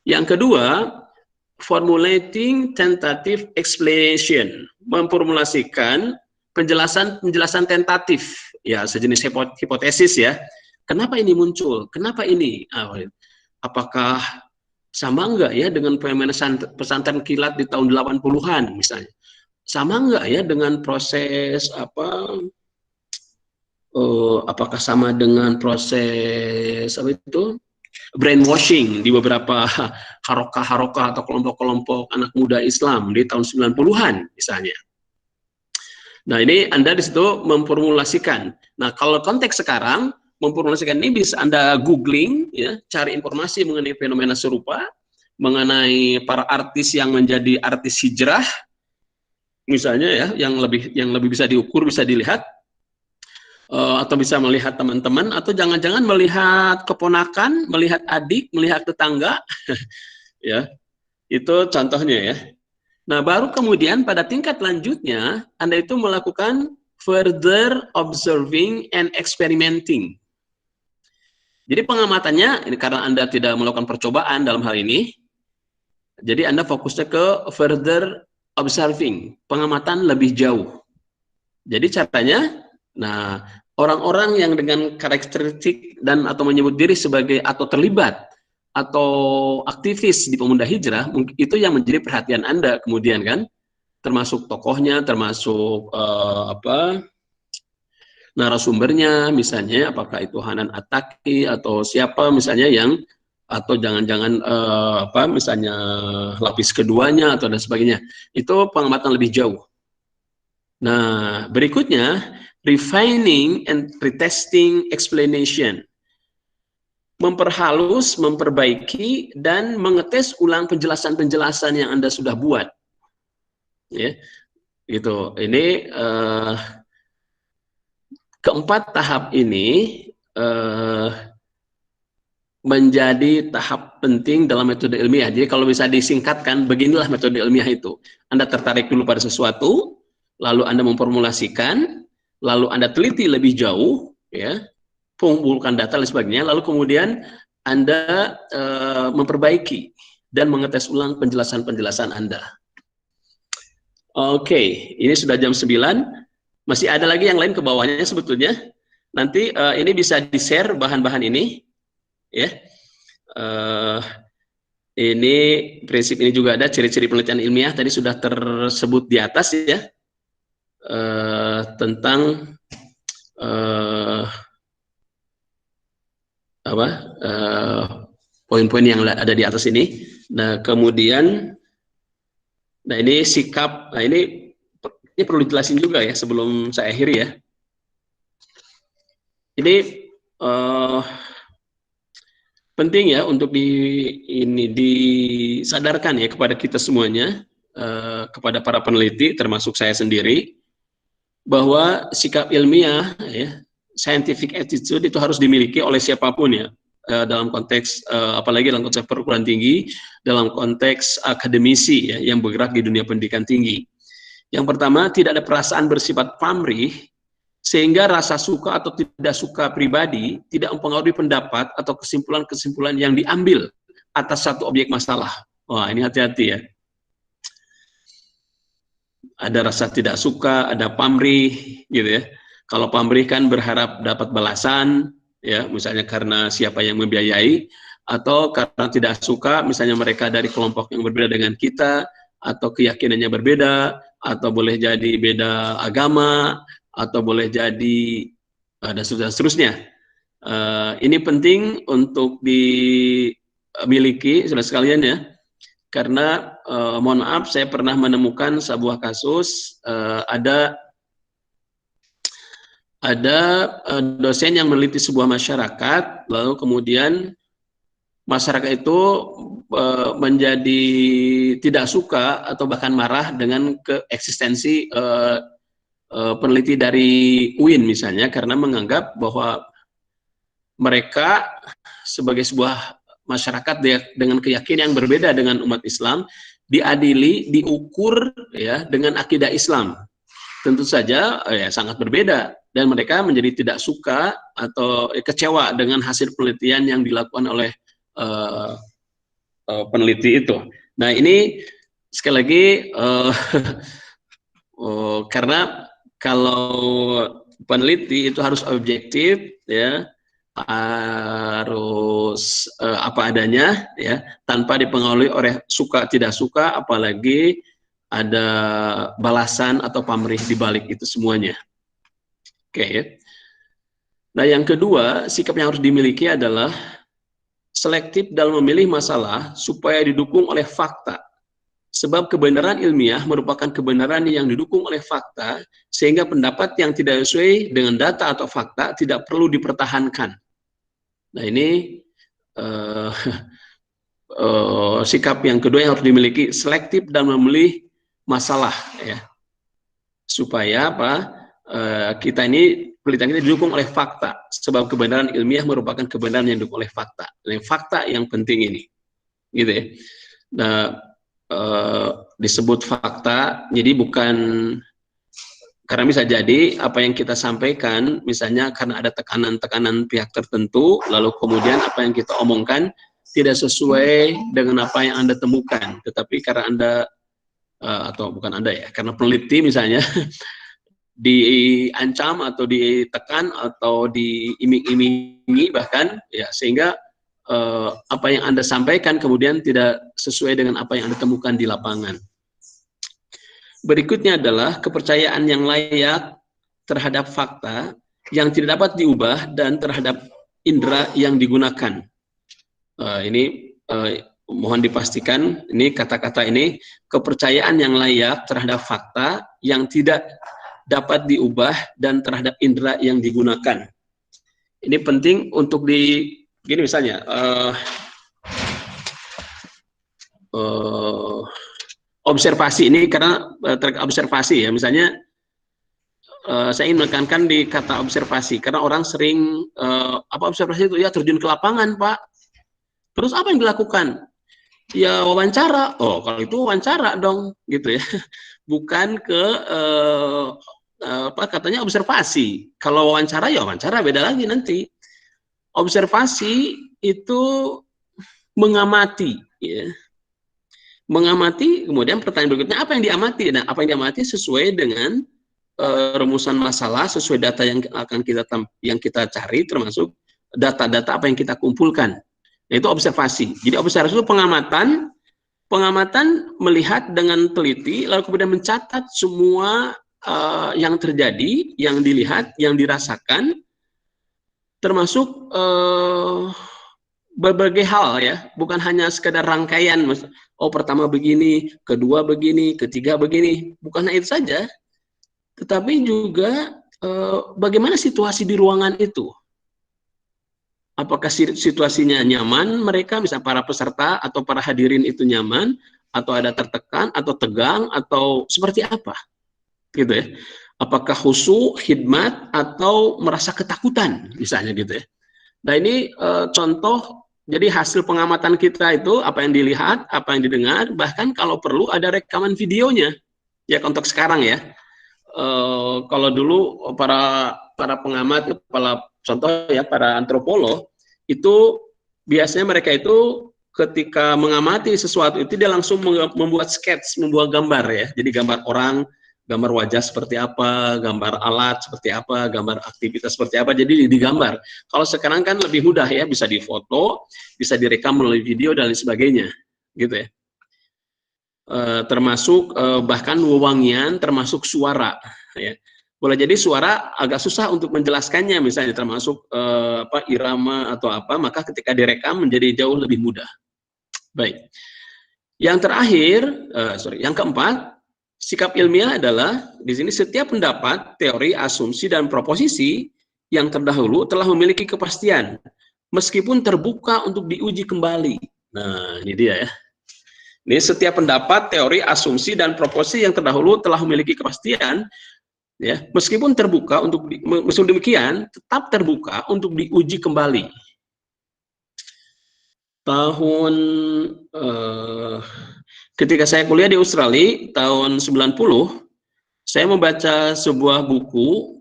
Yang kedua, formulating tentative explanation, memformulasikan penjelasan tentatif, ya sejenis hipotesis ya. Kenapa ini muncul? Kenapa ini? Apakah sama enggak ya dengan pesantren kilat di tahun 80-an misalnya? Sama enggak ya dengan proses apakah sama dengan proses brainwashing di beberapa harokah atau kelompok-kelompok anak muda Islam di tahun 90-an misalnya. Nah, ini Anda di situ memformulasikan. Nah, kalau konteks sekarang, memformulasikan ini bisa Anda googling, ya, cari informasi mengenai fenomena serupa, mengenai para artis yang menjadi artis hijrah, misalnya ya, yang lebih bisa diukur, bisa dilihat, atau bisa melihat teman-teman, atau jangan-jangan melihat keponakan, melihat adik, melihat tetangga, ya, itu contohnya ya. Nah, baru kemudian pada tingkat lanjutnya, Anda itu melakukan further observing and experimenting. Jadi pengamatannya, ini karena Anda tidak melakukan percobaan dalam hal ini, jadi Anda fokusnya ke further observing, pengamatan lebih jauh. Jadi caranya, nah, orang-orang yang dengan karakteristik dan atau menyebut diri sebagai atau terlibat atau aktivis di pemuda hijrah, itu yang menjadi perhatian Anda kemudian kan, termasuk tokohnya, termasuk narasumbernya, misalnya apakah itu Hanan Attaqi atau siapa misalnya yang, atau jangan-jangan misalnya lapis keduanya atau dan sebagainya, itu pengamatan lebih jauh. Nah, berikutnya refining and retesting explanation, memperhalus, memperbaiki dan mengetes ulang penjelasan-penjelasan yang Anda sudah buat, ya, gitu. Ini keempat tahap ini menjadi tahap penting dalam metode ilmiah. Jadi kalau bisa disingkatkan, beginilah metode ilmiah itu. Anda tertarik dulu pada sesuatu, lalu Anda memformulasikan, lalu Anda teliti lebih jauh, ya, mengumpulkan data dan sebagainya, lalu kemudian Anda memperbaiki dan mengetes ulang penjelasan-penjelasan Anda. Oke, ini sudah jam 9. Masih ada lagi yang lain ke bawahnya sebetulnya. Nanti ini bisa di-share bahan-bahan ini, ya. Ini prinsip ini juga ada, ciri-ciri penelitian ilmiah tadi sudah tersebut di atas ya, tentang poin-poin yang ada di atas ini. Nah, kemudian, nah ini sikap, nah ini perlu dijelasin juga ya sebelum saya akhiri ya. Ini penting ya untuk disadarkan ya kepada kita semuanya, kepada para peneliti termasuk saya sendiri, bahwa sikap ilmiah ya, scientific attitude itu harus dimiliki oleh siapapun ya, dalam konteks apalagi dalam konteks perguruan tinggi, dalam konteks akademisi ya, yang bergerak di dunia pendidikan tinggi. Yang pertama, tidak ada perasaan bersifat pamrih, sehingga rasa suka atau tidak suka pribadi tidak mempengaruhi pendapat atau kesimpulan-kesimpulan yang diambil atas satu objek masalah. Wah, ini hati-hati ya. Ada rasa tidak suka, ada pamrih, gitu ya. Kalau pamrih kan berharap dapat balasan, ya, misalnya karena siapa yang membiayai, atau karena tidak suka, misalnya mereka dari kelompok yang berbeda dengan kita, atau keyakinannya berbeda, atau boleh jadi beda agama, atau boleh jadi dan seterusnya. Ini penting untuk dimiliki saudara sekalian ya, karena mohon maaf saya pernah menemukan sebuah kasus, ada dosen yang meneliti sebuah masyarakat, lalu kemudian masyarakat itu menjadi tidak suka atau bahkan marah dengan keeksistensi peneliti dari UIN misalnya, karena menganggap bahwa mereka sebagai sebuah masyarakat dengan keyakinan yang berbeda dengan umat Islam diadili, diukur ya dengan akidah Islam. tentu saja ya sangat berbeda, dan mereka menjadi tidak suka atau kecewa dengan hasil penelitian yang dilakukan oleh peneliti itu. Nah, ini sekali lagi karena kalau peneliti itu harus objektif, ya, harus apa adanya, ya, tanpa dipengaruhi oleh suka tidak suka, apalagi ada balasan atau pamrih di balik itu semuanya. Oke. Nah, yang kedua, sikap yang harus dimiliki adalah selektif dalam memilih masalah supaya didukung oleh fakta. Sebab kebenaran ilmiah merupakan kebenaran yang didukung oleh fakta, sehingga pendapat yang tidak sesuai dengan data atau fakta tidak perlu dipertahankan. Nah, ini sikap yang kedua yang harus dimiliki, selektif dalam memilih masalah, ya, supaya apa? Kita ini, penelitian kita didukung oleh fakta, sebab kebenaran ilmiah merupakan kebenaran yang didukung oleh fakta. Dan fakta yang penting ini, gitu ya. Nah, disebut fakta, jadi bukan karena bisa jadi apa yang kita sampaikan, misalnya karena ada tekanan-tekanan pihak tertentu, lalu kemudian apa yang kita omongkan tidak sesuai dengan apa yang Anda temukan, tetapi karena Anda atau bukan Anda ya, karena peneliti misalnya diancam atau ditekan atau diiming-imingi bahkan, ya, sehingga apa yang Anda sampaikan kemudian tidak sesuai dengan apa yang Anda temukan di lapangan. Berikutnya adalah kepercayaan yang layak terhadap fakta yang tidak dapat diubah dan terhadap indera yang digunakan. Ini mohon dipastikan, ini kata-kata ini, kepercayaan yang layak terhadap fakta yang tidak dapat diubah dan terhadap indera yang digunakan. Ini penting untuk gini misalnya, observasi ini karena observasi ya, misalnya saya ingin menekankan di kata observasi karena orang sering apa observasi itu, ya terjun ke lapangan Pak, terus apa yang dilakukan? Ya wawancara. Oh, kalau itu wawancara dong, gitu ya, bukan ke apa katanya observasi. Kalau wawancara ya wawancara, beda lagi nanti. Observasi itu mengamati, ya. Mengamati, kemudian pertanyaan berikutnya, apa yang diamati? Nah, apa yang diamati sesuai dengan rumusan masalah, sesuai data yang akan kita cari, termasuk data-data apa yang kita kumpulkan. Yaitu observasi. Jadi observasi itu pengamatan melihat dengan teliti, lalu kemudian mencatat semua yang terjadi, yang dilihat, yang dirasakan, termasuk berbagai hal, ya, bukan hanya sekedar rangkaian, oh pertama begini, kedua begini, ketiga begini, bukan hanya itu saja, tetapi juga bagaimana situasi di ruangan itu. Apakah situasinya nyaman, mereka misalnya para peserta atau para hadirin itu nyaman, atau ada tertekan, atau tegang, atau seperti apa, gitu ya. Apakah khusyuk, khidmat, atau merasa ketakutan, misalnya gitu ya. Nah, ini contoh, jadi hasil pengamatan kita itu, apa yang dilihat, apa yang didengar, bahkan kalau perlu ada rekaman videonya, ya, untuk sekarang ya. Kalau dulu para pengamat, contoh ya, para antropolog, itu biasanya mereka itu ketika mengamati sesuatu itu dia langsung membuat sketch, membuat gambar ya, jadi gambar orang, gambar wajah seperti apa, gambar alat seperti apa, gambar aktivitas seperti apa, jadi digambar. Kalau sekarang kan lebih mudah ya, bisa difoto, bisa direkam melalui video dan lain sebagainya, gitu ya. Termasuk bahkan wewangian, termasuk suara, ya. Boleh jadi suara agak susah untuk menjelaskannya, misalnya termasuk apa, irama atau apa, maka ketika direkam menjadi jauh lebih mudah. Baik. Yang terakhir, yang keempat, sikap ilmiah adalah di sini setiap pendapat, teori, asumsi, dan proposisi yang terdahulu telah memiliki kepastian, meskipun terbuka untuk diuji kembali. Nah, ini dia ya. Ini setiap pendapat, teori, asumsi, dan proposisi yang terdahulu telah memiliki kepastian, ya, meskipun terbuka untuk meskipun demikian tetap terbuka untuk diuji kembali. Tahun ketika saya kuliah di Australia tahun 90, Saya membaca sebuah buku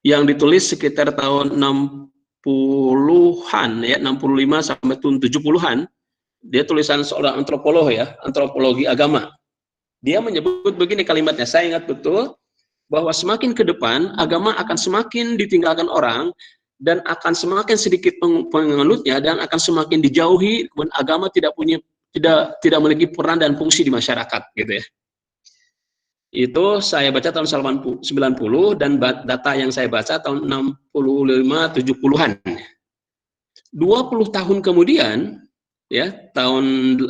yang ditulis sekitar tahun 60-an ya, 65 sampai 70-an. Dia tulisan seorang antropolog ya, antropologi agama. Dia menyebut begini kalimatnya, saya ingat betul, bahwa semakin ke depan agama akan semakin ditinggalkan orang dan akan semakin sedikit penganutnya dan akan semakin dijauhi, dan agama tidak memiliki peran dan fungsi di masyarakat gitu ya. Itu saya baca tahun 90 dan data yang saya baca tahun 65 70-an. 20 tahun kemudian ya, tahun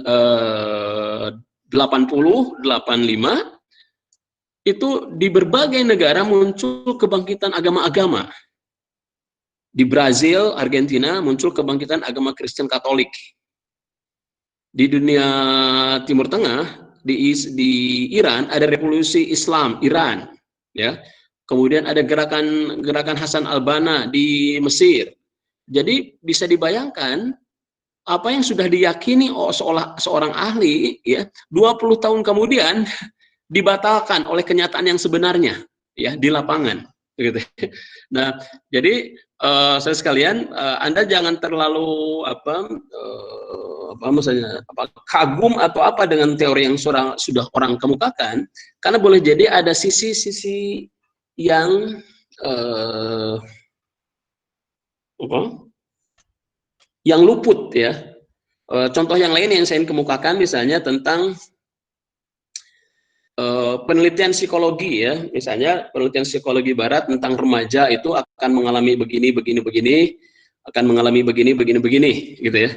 80 85 itu di berbagai negara muncul kebangkitan agama-agama. Di Brazil, Argentina muncul kebangkitan agama Kristen Katolik. Di dunia Timur Tengah, di Iran ada revolusi Islam Iran, ya. Kemudian ada gerakan Hasan al-Banna di Mesir. Jadi bisa dibayangkan apa yang sudah diyakini seorang ahli ya 20 tahun kemudian dibatalkan oleh kenyataan yang sebenarnya ya di lapangan gitu. Nah, jadi saya sekalian, Anda jangan terlalu kagum atau apa dengan teori yang sudah orang kemukakan, karena boleh jadi ada sisi-sisi yang yang luput ya. Contoh yang lain yang saya ingin kemukakan misalnya tentang penelitian psikologi ya, misalnya penelitian psikologi barat tentang remaja itu akan mengalami begini, akan mengalami begini, gitu ya.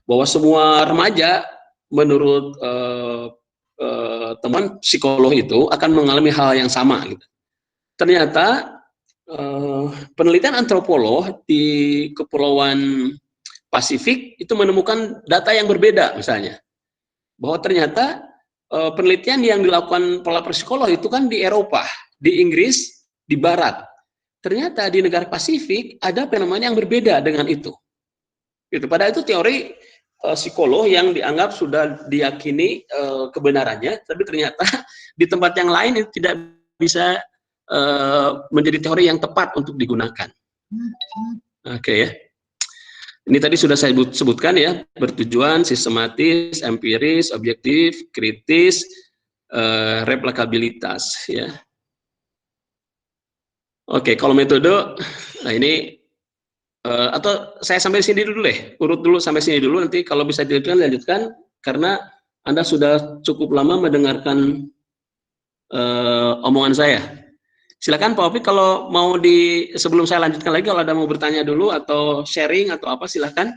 Bahwa semua remaja menurut teman psikolog itu akan mengalami hal yang sama. Gitu. Ternyata penelitian antropolog di Kepulauan Pasifik itu menemukan data yang berbeda misalnya, bahwa ternyata penelitian yang dilakukan pola psikolog itu kan di Eropa, di Inggris, di Barat. Ternyata di negara Pasifik ada fenomena yang berbeda dengan itu. Itu padahal itu teori psikolog yang dianggap sudah diyakini kebenarannya, tapi ternyata di tempat yang lain itu tidak bisa menjadi teori yang tepat untuk digunakan. Oke ya. Ini tadi sudah saya sebutkan ya, bertujuan, sistematis, empiris, objektif, kritis, replikabilitas ya. Oke, kalau metode, nah ini atau saya sampai sini dulu deh, urut dulu sampai sini dulu, nanti kalau bisa dilanjutkan karena Anda sudah cukup lama mendengarkan omongan saya. Silakan Pak Opi, kalau mau sebelum saya lanjutkan lagi, kalau ada mau bertanya dulu atau sharing atau apa, silakan.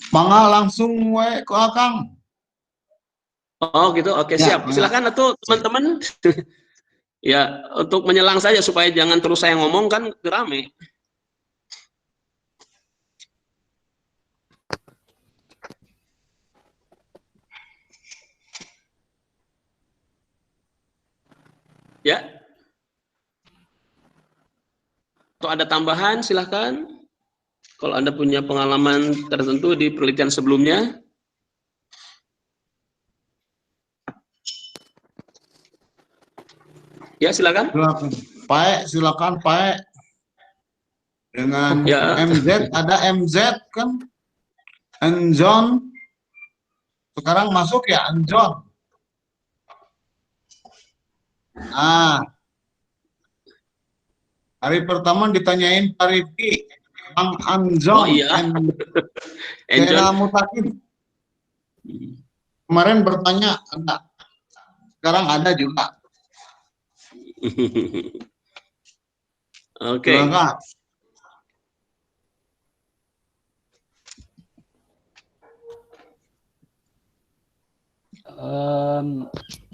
Mangga langsung ke Akang. Oh gitu, oke ya, siap. Silakan atau teman-teman. Ya, untuk menyelang saja supaya jangan terus saya ngomong kan rame. Ya. Atau ada tambahan, silahkan. Kalau Anda punya pengalaman tertentu di penelitian sebelumnya. Ya, silakan. Silakan, Pak. Dengan ya. MZ, ada MZ kan? Anjon. Sekarang masuk ya, Anjon. Nah. Hari pertama ditanyain Pak Rifki, Bang Anjon, oh, iya. Zainal Mutakin. Kemarin bertanya, ada. Sekarang ada juga. Oke.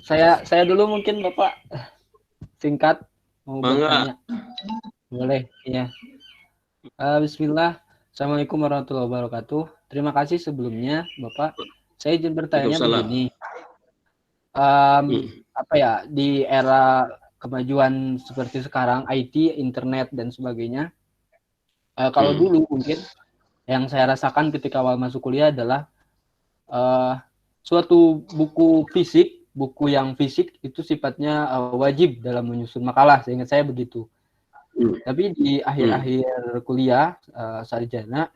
Saya dulu mungkin Bapak, singkat. Mau bertanya, boleh ya. Bismillah, assalamualaikum warahmatullahi wabarakatuh. Terima kasih sebelumnya Bapak. Saya izin bertanya begini, apa ya, di era kemajuan seperti sekarang, IT, internet dan sebagainya, kalau dulu mungkin yang saya rasakan ketika awal masuk kuliah adalah suatu buku fisik buku yang fisik itu sifatnya wajib dalam menyusun makalah, seingat saya begitu. Tapi di akhir-akhir kuliah sarjana,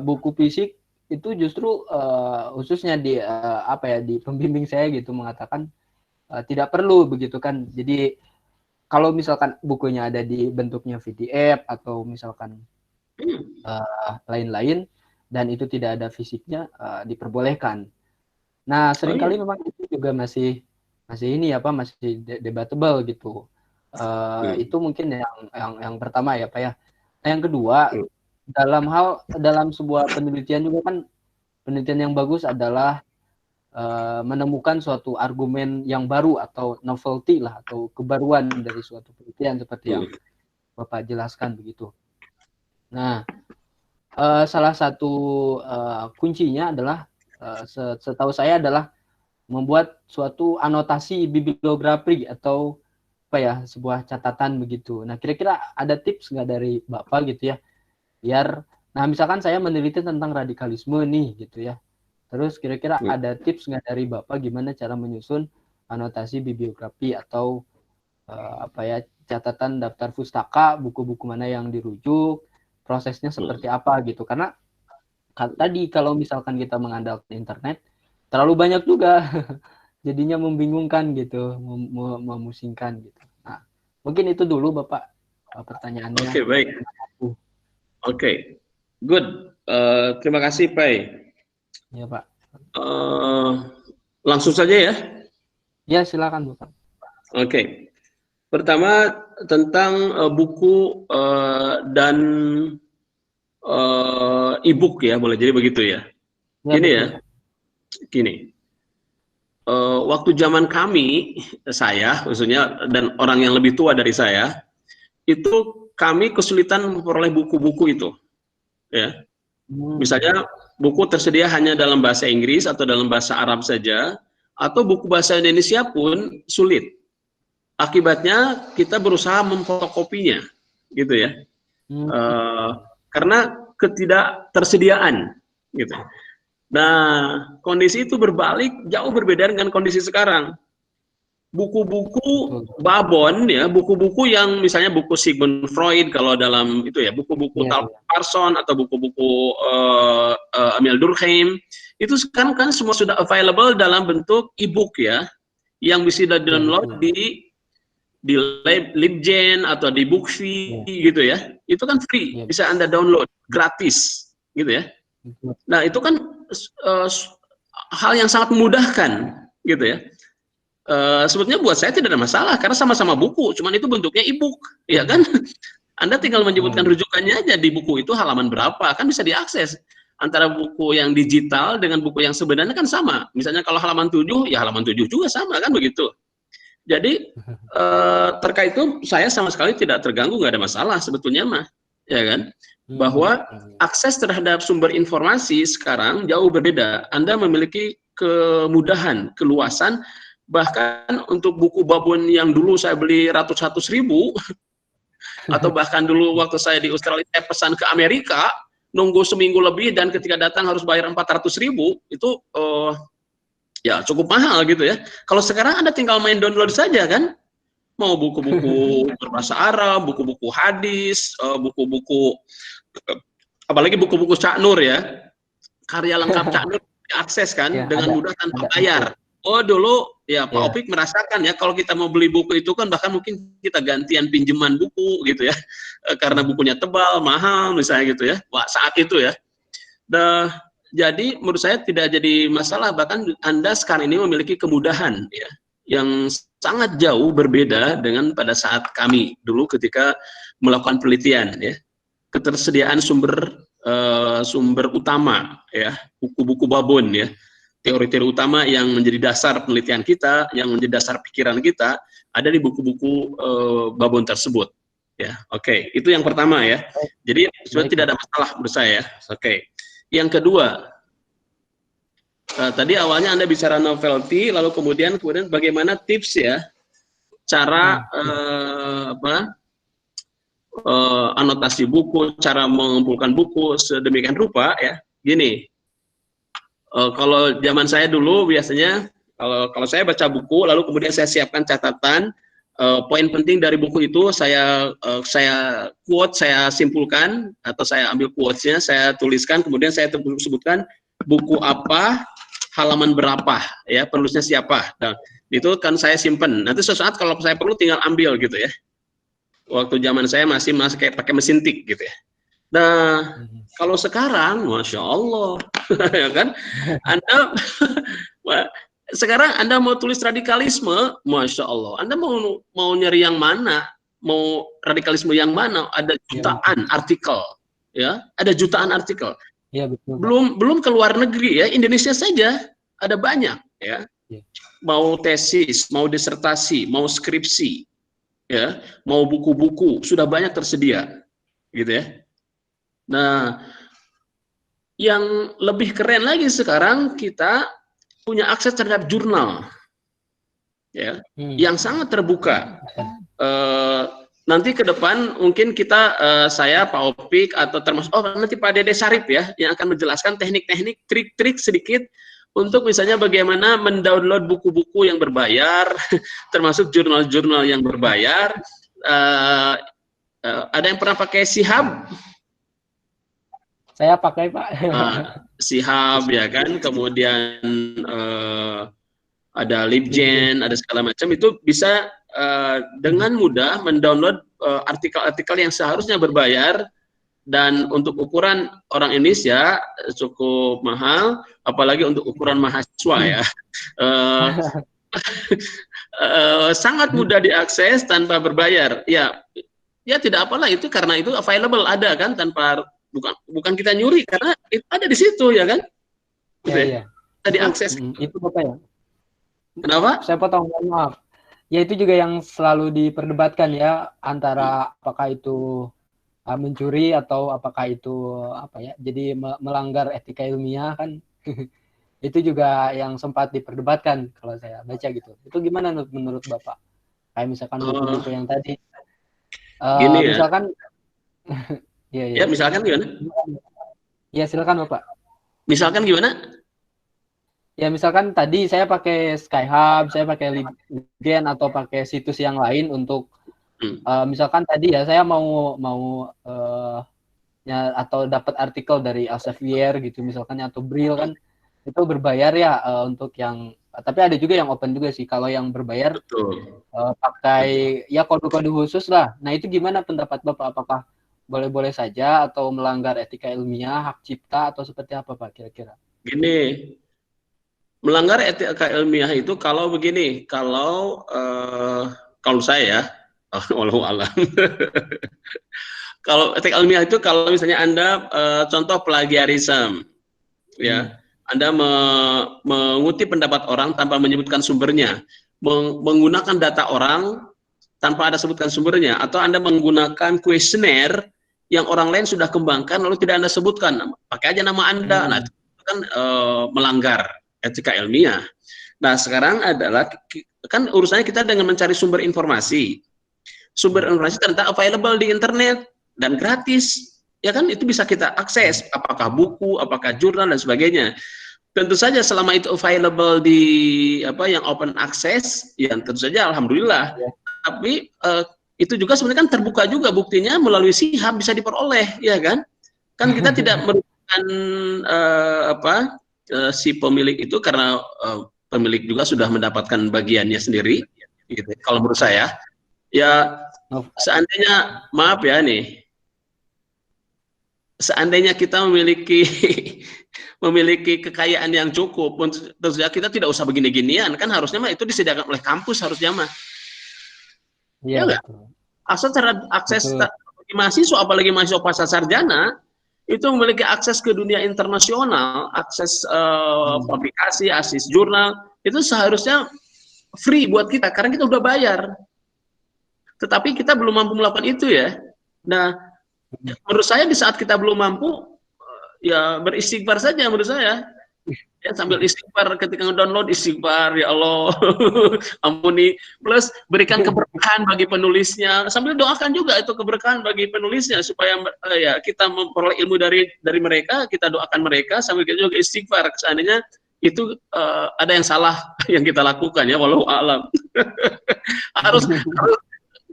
buku fisik itu justru khususnya di di pembimbing saya gitu mengatakan tidak perlu begitu kan. Jadi kalau misalkan bukunya ada di bentuknya PDF atau misalkan lain-lain dan itu tidak ada fisiknya, diperbolehkan. Nah, seringkali memang itu juga masih ini masih debatable gitu. Itu mungkin yang pertama ya Pak ya. Nah, yang kedua, dalam sebuah penelitian juga kan, penelitian yang bagus adalah menemukan suatu argumen yang baru atau novelty lah, atau kebaruan dari suatu penelitian seperti yang Bapak jelaskan begitu. Nah, salah satu kuncinya adalah setahu saya adalah membuat suatu anotasi bibliografi atau sebuah catatan begitu. Nah, kira-kira ada tips nggak dari Bapak gitu ya, biar, nah misalkan saya meneliti tentang radikalisme nih gitu ya, terus kira-kira ada tips nggak dari Bapak gimana cara menyusun anotasi bibliografi atau catatan daftar pustaka, buku-buku mana yang dirujuk, prosesnya seperti apa gitu. Karena tadi kalau misalkan kita mengandalkan internet terlalu banyak juga jadinya membingungkan gitu, memusingkan gitu. Nah, mungkin itu dulu Bapak pertanyaannya. Oke, baik. Oke, good. Terima kasih Pak. Ya Pak. Langsung saja ya. Ya, silakan Bapak. Oke. Pertama tentang buku dan e-book ya, boleh jadi begitu ya. Gini ya, gini. Waktu zaman saya khususnya, dan orang yang lebih tua dari saya, itu kami kesulitan memperoleh buku-buku itu, ya. Misalnya buku tersedia hanya dalam bahasa Inggris atau dalam bahasa Arab saja, atau buku bahasa Indonesia pun sulit. Akibatnya kita berusaha memfotokopinya, gitu ya, karena ketidaktersediaan, gitu. Nah, kondisi itu berbalik, jauh berbeda dengan kondisi sekarang. Buku-buku babon ya, buku-buku yang misalnya buku Sigmund Freud kalau dalam itu ya, buku-buku Tal Parson atau buku-buku Emil Durkheim, itu sekarang kan semua sudah available dalam bentuk e-book ya, yang bisa di-download di Libgen atau di Bookfi gitu ya. Itu kan free, bisa Anda download gratis gitu ya. Nah, itu kan hal yang sangat memudahkan gitu ya. Sebetulnya buat saya tidak ada masalah karena sama-sama buku, cuman itu bentuknya e-book, ya kan? Anda tinggal menyebutkan rujukannya aja di buku itu halaman berapa, kan bisa diakses. Antara buku yang digital dengan buku yang sebenarnya kan sama. Misalnya kalau halaman 7, ya halaman 7 juga sama kan begitu. Jadi terkait itu saya sama sekali tidak terganggu, nggak ada masalah sebetulnya mah, ya kan? Bahwa akses terhadap sumber informasi sekarang jauh berbeda. Anda memiliki kemudahan, keluasan, bahkan untuk buku babon yang dulu saya beli ratus-ratus ribu, atau bahkan dulu waktu saya di Australia pesan ke Amerika, nunggu seminggu lebih dan ketika datang harus bayar 400.000, itu ya cukup mahal gitu ya. Kalau sekarang Anda tinggal main download saja kan, mau buku-buku berbahasa Arab, buku-buku hadis, buku-buku, apalagi buku-buku Cak Nur ya, karya lengkap Cak Nur diakses kan ya, dengan mudah tanpa bayar. Oh dulu ya Pak Opik merasakan ya, kalau kita mau beli buku itu kan bahkan mungkin kita gantian pinjaman buku gitu ya, karena bukunya tebal, mahal misalnya gitu ya, wah saat itu ya. Jadi menurut saya tidak jadi masalah, bahkan Anda sekarang ini memiliki kemudahan ya, yang sangat jauh berbeda dengan pada saat kami dulu ketika melakukan penelitian ya. Ketersediaan sumber utama ya, buku-buku babon ya, teori-teori utama yang menjadi dasar penelitian kita, yang menjadi dasar pikiran kita, ada di buku-buku babon tersebut ya. Oke, itu yang pertama ya. Jadi sudah tidak ada masalah menurut saya. Oke. Yang kedua, tadi awalnya Anda bicara novelty, lalu kemudian bagaimana tips ya, cara anotasi buku, cara mengumpulkan buku sedemikian rupa ya. Gini, kalau zaman saya dulu biasanya Kalau saya baca buku, lalu kemudian saya siapkan catatan, poin penting dari buku itu saya quote, saya simpulkan atau saya ambil quotes-nya, saya tuliskan, kemudian saya sebutkan buku apa, halaman berapa, ya penulisnya siapa. Nah, itu kan saya simpen. Nanti suatu saat kalau saya perlu tinggal ambil gitu ya. Waktu zaman saya masih kayak pakai mesin tik gitu ya. Nah, kalau sekarang, masya Allah, ya kan, Anda sekarang Anda mau tulis radikalisme, masya Allah, Anda mau nyari yang mana, mau radikalisme yang mana? Ada jutaan artikel, ya, ada jutaan artikel. Ya, betul, belum ke luar negeri ya, Indonesia saja ada banyak ya. Mau tesis, mau disertasi, mau skripsi, ya, mau buku-buku sudah banyak tersedia, gitu ya. Nah, yang lebih keren lagi sekarang kita punya akses terhadap jurnal, ya, yang sangat terbuka. Nanti ke depan mungkin kita, saya, Pak Opik, atau termasuk nanti Pak Dede Sarip ya, yang akan menjelaskan teknik-teknik, trik-trik sedikit untuk misalnya bagaimana mendownload buku-buku yang berbayar, termasuk jurnal-jurnal yang berbayar. Ada yang pernah pakai Shihab? Saya pakai, Pak. Shihab ya kan, kemudian ada Libgen, ada segala macam, itu bisa dengan mudah mendownload artikel-artikel yang seharusnya berbayar, dan untuk ukuran orang Indonesia cukup mahal, apalagi untuk ukuran mahasiswa ya. Sangat mudah diakses tanpa berbayar. Ya tidak apalah, itu karena itu available, ada kan, tanpa bukan kita nyuri, karena itu ada di situ ya kan. Iya. Bisa diakses. Itu Bapak ya. Kenapa? Saya potong, maaf. Ya, itu juga yang selalu diperdebatkan ya, antara apakah itu mencuri atau apakah itu apa ya, jadi melanggar etika ilmiah kan. Itu juga yang sempat diperdebatkan kalau saya baca gitu. Itu gimana menurut Bapak? Kayak misalkan buku-buku yang tadi. Gini ya. Misalkan Ya, misalkan gimana? Ya, silakan Bapak. Misalkan gimana? Ya, misalkan tadi saya pakai Skyhub, saya pakai Libgen atau pakai situs yang lain untuk misalkan tadi ya saya mau ya, atau dapat artikel dari Elsevier gitu misalkan, atau Brill kan itu berbayar ya, untuk yang, tapi ada juga yang open juga sih. Kalau yang berbayar pakai ya kode-kode khusus lah. Nah, itu gimana pendapat Bapak? Apakah boleh-boleh saja atau melanggar etika ilmiah, hak cipta, atau seperti apa Pak kira-kira? Gini, melanggar etika ilmiah itu kalau begini, kalau saya, walau alam, kalau etika ilmiah itu kalau misalnya Anda contoh plagiarisme, ya, Anda mengutip pendapat orang tanpa menyebutkan sumbernya, menggunakan data orang tanpa ada sebutkan sumbernya, atau Anda menggunakan kuesioner yang orang lain sudah kembangkan lalu tidak Anda sebutkan, pakai aja nama Anda. Nah, itu kan melanggar etika ilmiah. Nah, sekarang adalah kan urusannya kita dengan mencari sumber informasi. Sumber informasi ternyata available di internet dan gratis, ya kan, itu bisa kita akses, apakah buku, apakah jurnal dan sebagainya. Tentu saja selama itu available di yang open access, ya tentu saja alhamdulillah. Tapi itu juga sebenarnya kan terbuka juga buktinya melalui Shihab bisa diperoleh, ya kan? Kan kita tidak merugikan si pemilik itu, karena pemilik juga sudah mendapatkan bagiannya sendiri, gitu. Kalau menurut saya, ya seandainya, maaf ya nih, seandainya kita memiliki kekayaan yang cukup, tentu saja kita tidak usah begini-ginian, kan harusnya mah itu disediakan oleh kampus harusnya mah. Ya enggak? Asal cara akses mahasiswa, apalagi mahasiswa pasca sarjana, itu memiliki akses ke dunia internasional, akses publikasi, akses jurnal, itu seharusnya free buat kita, karena kita udah bayar. Tetapi kita belum mampu melakukan itu ya. Nah, menurut saya di saat kita belum mampu, ya beristighfar saja menurut saya. Ya, sambil istighfar, ketika nge-download istighfar, ya Allah, ampuni, plus berikan keberkahan bagi penulisnya, sambil doakan juga itu keberkahan bagi penulisnya, supaya ya kita memperoleh ilmu dari mereka, kita doakan mereka, sambil kita juga istighfar, seandainya itu ada yang salah yang kita lakukan ya, walau alam. harus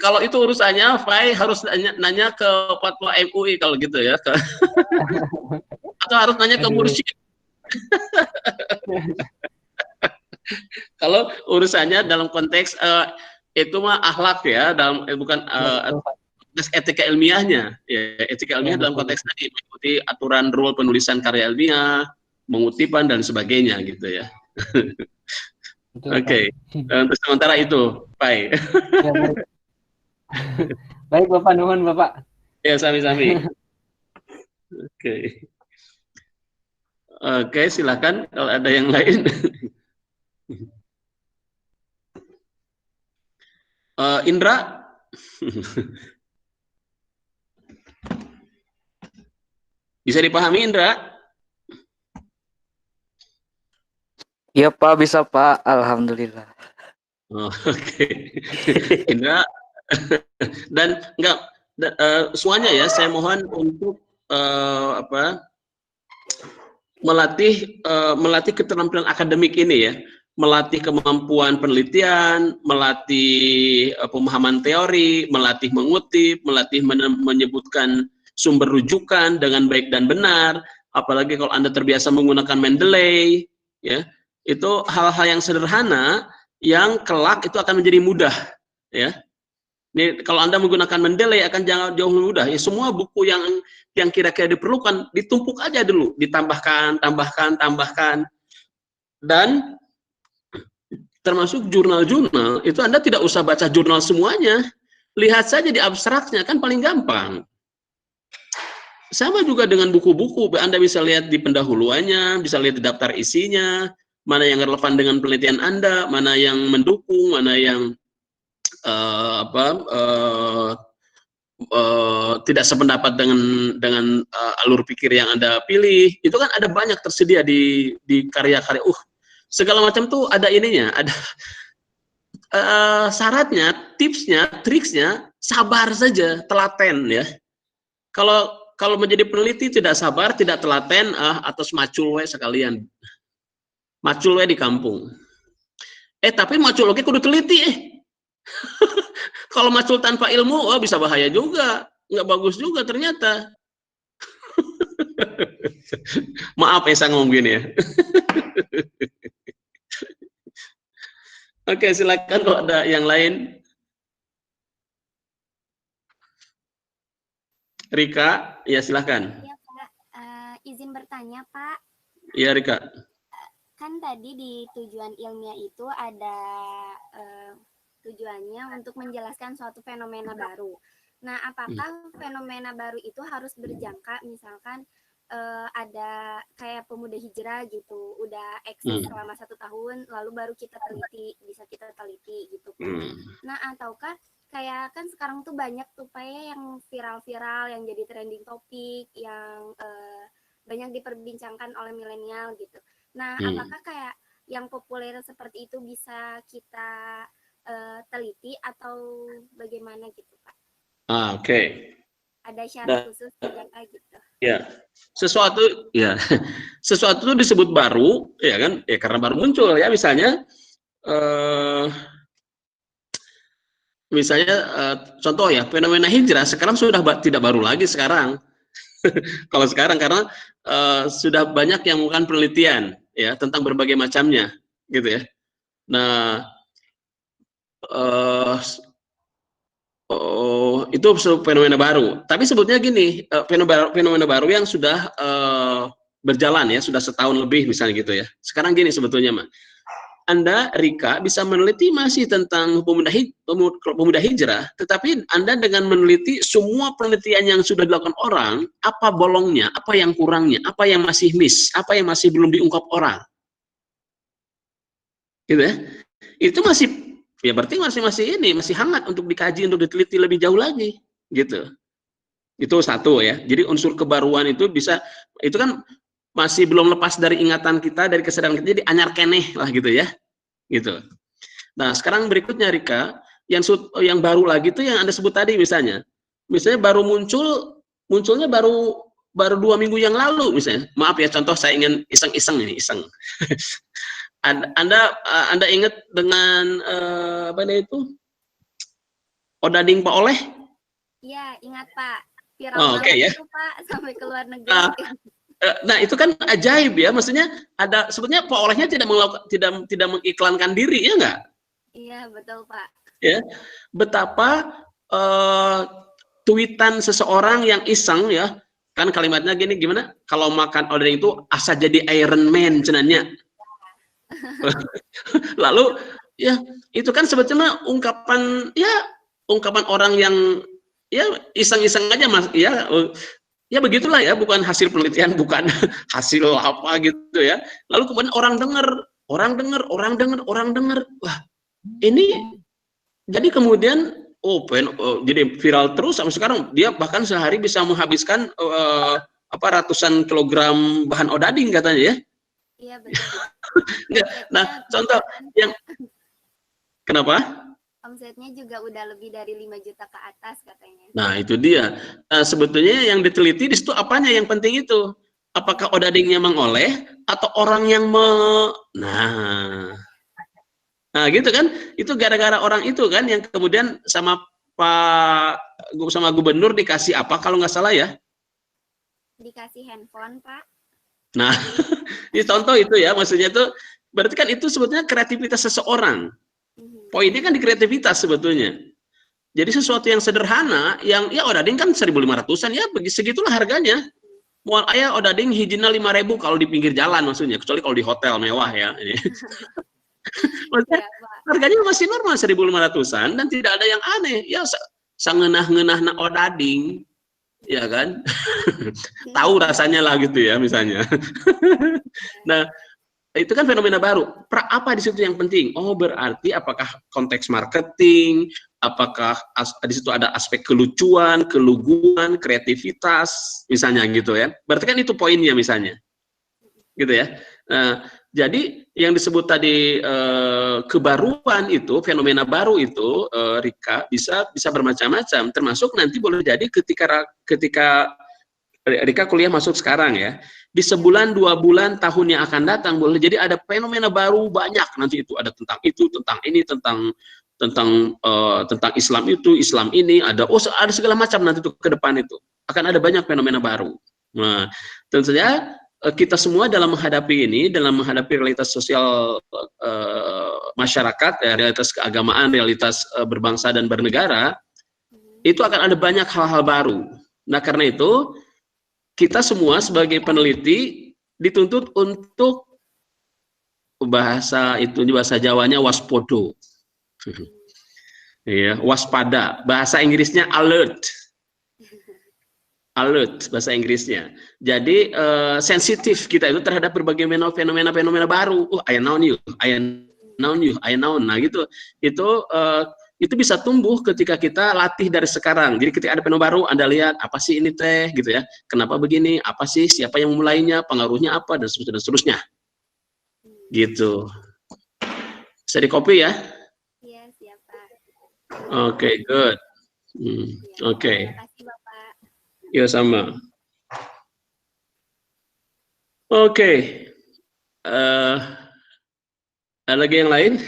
kalau itu urusannya, Fai harus nanya ke fatwa MUI kalau gitu ya, atau harus nanya ke mursyid. Kalau urusannya dalam konteks itu mah akhlak ya, dalam bukan etika ilmiahnya. Ya, etika ilmiah dalam konteks tadi mengikuti aturan rule penulisan karya ilmiah, mengutipan dan sebagainya gitu ya. Oke. Untuk sementara itu, Pai. Ya, baik Bapak, nuhun Bapak. Ya, sami-sami. Oke. Oke, silakan kalau ada yang lain. Indra. Bisa dipahami, Indra? Iya Pak, bisa Pak. Alhamdulillah. Oke. Indra. Dan enggak semuanya ya, saya mohon untuk melatih keterampilan akademik ini ya, melatih kemampuan penelitian, melatih pemahaman teori, melatih mengutip, melatih menyebutkan sumber rujukan dengan baik dan benar. Apalagi kalau Anda terbiasa menggunakan Mendeley, ya, itu hal-hal yang sederhana yang kelak itu akan menjadi mudah, ya. Ini kalau Anda menggunakan Mendeley akan jauh lebih mudah. Ya, semua buku yang kira-kira diperlukan ditumpuk aja dulu, ditambahkan, tambahkan. Dan termasuk jurnal-jurnal, itu Anda tidak usah baca jurnal semuanya. Lihat saja di abstraknya, kan paling gampang. Sama juga dengan buku-buku, Anda bisa lihat di pendahuluannya, bisa lihat di daftar isinya, mana yang relevan dengan penelitian Anda, mana yang mendukung, mana yang tidak sependapat dengan alur pikir yang Anda pilih. Itu kan ada banyak tersedia di karya-karya. Segala macam tuh ada ininya, ada syaratnya, tipsnya, triksnya, sabar saja, telaten ya. Kalau menjadi peneliti tidak sabar, tidak telaten, atau macul we sekalian. Macul we di kampung. Tapi macul oke kudu teliti Kalau macul tanpa ilmu, bisa bahaya juga. Nggak bagus juga ternyata. Maaf ya saya ngomong gini ya. Oke, silakan kalau ada yang lain. Rika, ya silakan. Ya Pak, izin bertanya Pak. Iya Rika. Kan tadi di tujuan ilmiah itu ada tujuannya untuk menjelaskan suatu fenomena baru. Nah, apakah fenomena baru itu harus berjangka, misalkan ada kayak pemuda hijrah gitu, udah eksis selama 1 tahun, lalu baru kita teliti, bisa kita teliti gitu. Nah, ataukah kayak kan sekarang tuh banyak tuh kayak yang viral-viral, yang jadi trending topik, yang banyak diperbincangkan oleh milenial gitu. Nah, apakah kayak yang populer seperti itu bisa kita teliti atau bagaimana gitu Pak? Oke. Ada syarat khusus tidak gitu? Ya, sesuatu itu disebut baru, ya kan? Ya karena baru muncul ya, misalnya contoh ya, fenomena hijrah sekarang sudah tidak baru lagi sekarang. Kalau sekarang karena sudah banyak yang melakukan penelitian ya tentang berbagai macamnya, gitu ya. Nah, itu fenomena baru. Tapi sebetulnya gini, fenomena baru yang sudah berjalan ya, sudah setahun lebih misalnya gitu ya. Sekarang gini sebetulnya mah, Anda Rika bisa meneliti masih tentang pemuda hijrah, tetapi Anda dengan meneliti semua penelitian yang sudah dilakukan orang, apa bolongnya, apa yang kurangnya, apa yang masih miss, apa yang masih belum diungkap orang, gitu ya. Itu masih, ya berarti masih hangat untuk dikaji, untuk diteliti lebih jauh lagi, gitu. Itu satu ya. Jadi unsur kebaruan itu bisa, itu kan masih belum lepas dari ingatan kita, dari kesadaran kita, jadi anyar keneh lah gitu ya, gitu. Nah sekarang berikutnya Rika, yang baru lagi itu yang Anda sebut tadi misalnya baru munculnya baru baru 2 minggu yang lalu misalnya. Maaf ya, contoh saya ingin iseng-iseng ini, iseng. Anda ingat dengan apa itu? Odading Pak Oleh? Iya, ingat Pak. Viral Oke, banget ya. itu Pak, sampai ke luar negeri. Nah, itu kan ajaib ya, maksudnya ada sebetulnya Pak Olehnya tidak mengiklankan diri, ya enggak? Iya, betul Pak. Ya, betapa tweetan seseorang yang iseng ya, kan kalimatnya gini, gimana? Kalau makan odading itu asa jadi Iron Man cenanya. Lalu ya itu kan sebetulnya ungkapan orang yang ya iseng-iseng aja Mas, ya begitulah ya, bukan hasil penelitian, bukan hasil apa gitu ya. Lalu kemudian orang dengar, wah ini jadi kemudian jadi viral terus sampai sekarang. Dia bahkan sehari bisa menghabiskan ratusan kilogram bahan odading katanya ya. Iya betul. Nah, contoh yang kenapa? Omsetnya juga udah lebih dari 5 juta ke atas katanya. Nah, itu dia. Sebetulnya yang diteliti di situ apanya yang penting itu? Apakah odadingnya mengoleh atau orang yang Nah, gitu kan? Itu gara-gara orang itu kan yang kemudian sama gubernur dikasih apa kalau nggak salah ya? Dikasih handphone, Pak. Nah, ini contoh itu ya, maksudnya itu berarti kan itu sebetulnya kreativitas seseorang. Poinnya kan di kreativitas sebetulnya. Jadi sesuatu yang sederhana, yang ya odading kan 1.500-an ya, segitulah harganya. Mual ayah odading hijina 5.000 kalau di pinggir jalan maksudnya, kecuali kalau di hotel mewah ya. Ini. Maksudnya, harganya masih normal 1.500-an dan tidak ada yang aneh. Ya sangenah-ngenah odading, ya kan? Tahu rasanya lah gitu ya misalnya. Nah, itu kan fenomena baru. Apa di situ yang penting? Oh, berarti apakah konteks marketing, apakah di situ ada aspek kelucuan, keluguan, kreativitas, misalnya gitu ya. Berarti kan itu poinnya misalnya. Gitu ya. Nah, jadi yang disebut tadi kebaruan itu, fenomena baru itu, Rika, bisa bermacam-macam. Termasuk nanti boleh jadi ketika Rika kuliah masuk sekarang ya. Di sebulan, 2 bulan, tahun yang akan datang boleh jadi ada fenomena baru banyak nanti itu, ada tentang itu, tentang ini, tentang Islam itu, Islam ini, ada segala macam nanti itu ke depan itu akan ada banyak fenomena baru. Nah, tentunya kita semua dalam menghadapi ini, dalam menghadapi realitas sosial masyarakat, realitas keagamaan, realitas berbangsa dan bernegara, itu akan ada banyak hal-hal baru. Nah, karena itu kita semua sebagai peneliti dituntut untuk bahasa Jawanya waspodo, ya, waspada. Bahasa Inggrisnya alert bahasa Inggrisnya. Jadi sensitif kita itu terhadap berbagai fenomena baru. I know you. Nah gitu. Itu bisa tumbuh ketika kita latih dari sekarang. Jadi ketika ada fenomena baru, Anda lihat apa sih ini teh, gitu ya? Kenapa begini? Apa sih? Siapa yang memulainya? Pengaruhnya apa? Dan seterusnya. Gitu. Bisa di copy ya? Iya, siap Pak. Oke, good. Oke. Terima kasih Bapak. Ya sama. Oke. Ada lagi yang lain?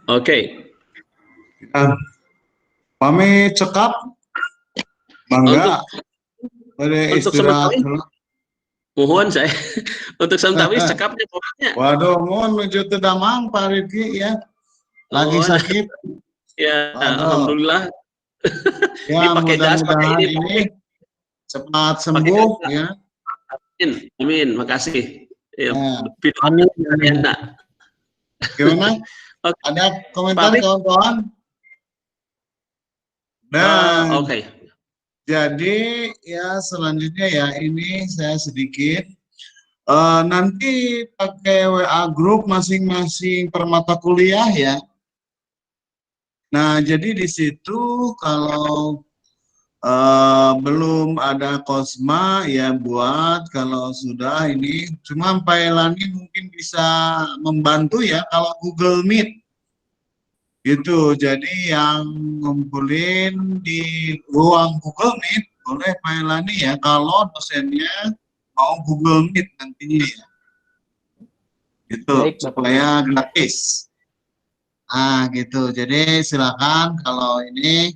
Oke. Kami cekap, bangga. Untuk Istirahat sementara, mohon saya untuk sementara cekapnya pokoknya. Waduh, mohon menuju Damang Pak Rifki ya. Lagi sakit. Ya, Waduh. alhamdulillah. Ya, Pakai jas pakai ini cepat sembuh ya. Amin, makasih. Ya, amin. Gimana? Ada komentar kawan-kawan? Nah, oke. Jadi ya selanjutnya ya ini saya sedikit nanti pakai WA grup masing-masing per mata kuliah ya. Nah, jadi di situ kalau belum ada Kosma ya buat kalau sudah ini. Cuma Pak Elani mungkin bisa membantu ya kalau Google Meet gitu. Jadi yang ngumpulin di ruang Google Meet boleh Pak Elani ya kalau dosennya mau Google Meet nantinya ya. Gitu supaya gratis. Gitu. Jadi silakan kalau ini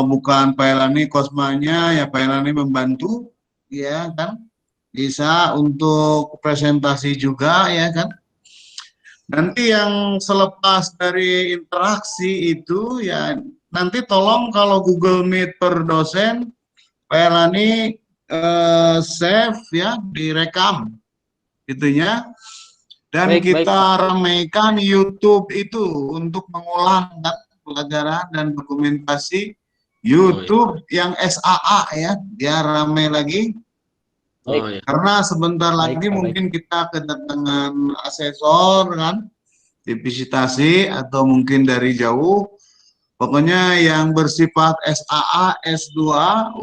bukan Pak Elani Kosmanya ya Pak Elani membantu ya kan, bisa untuk presentasi juga ya kan. Nanti yang selepas dari interaksi itu ya nanti tolong kalau Google Meet per dosen Pak Elani save ya, direkam gitunya. Dan kita ramaikan YouTube itu untuk mengulang pelajaran dan dokumentasi YouTube yang SAA ya, dia ramai lagi. Karena sebentar lagi mungkin kita kedatangan asesor kan, visitasi atau mungkin dari jauh. Pokoknya yang bersifat SAA, S2,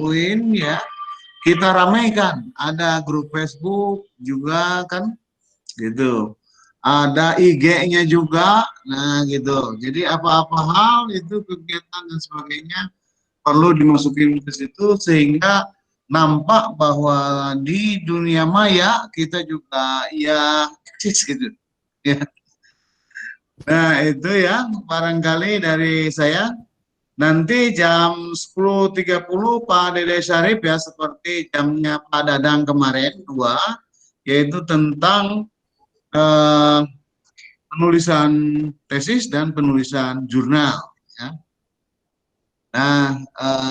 UIN ya, kita ramaikan. Ada grup Facebook juga kan, gitu. Ada IG-nya juga, nah gitu. Jadi apa-apa hal itu kegiatan dan sebagainya perlu dimasukin ke situ sehingga nampak bahwa di dunia maya kita juga ya eksis gitu. Ya. Nah itu ya barangkali dari saya. Nanti jam 10.30 Pak Dede Syarif ya seperti jamnya Pak Dadang kemarin 2, yaitu tentang penulisan tesis dan penulisan jurnal ya. Nah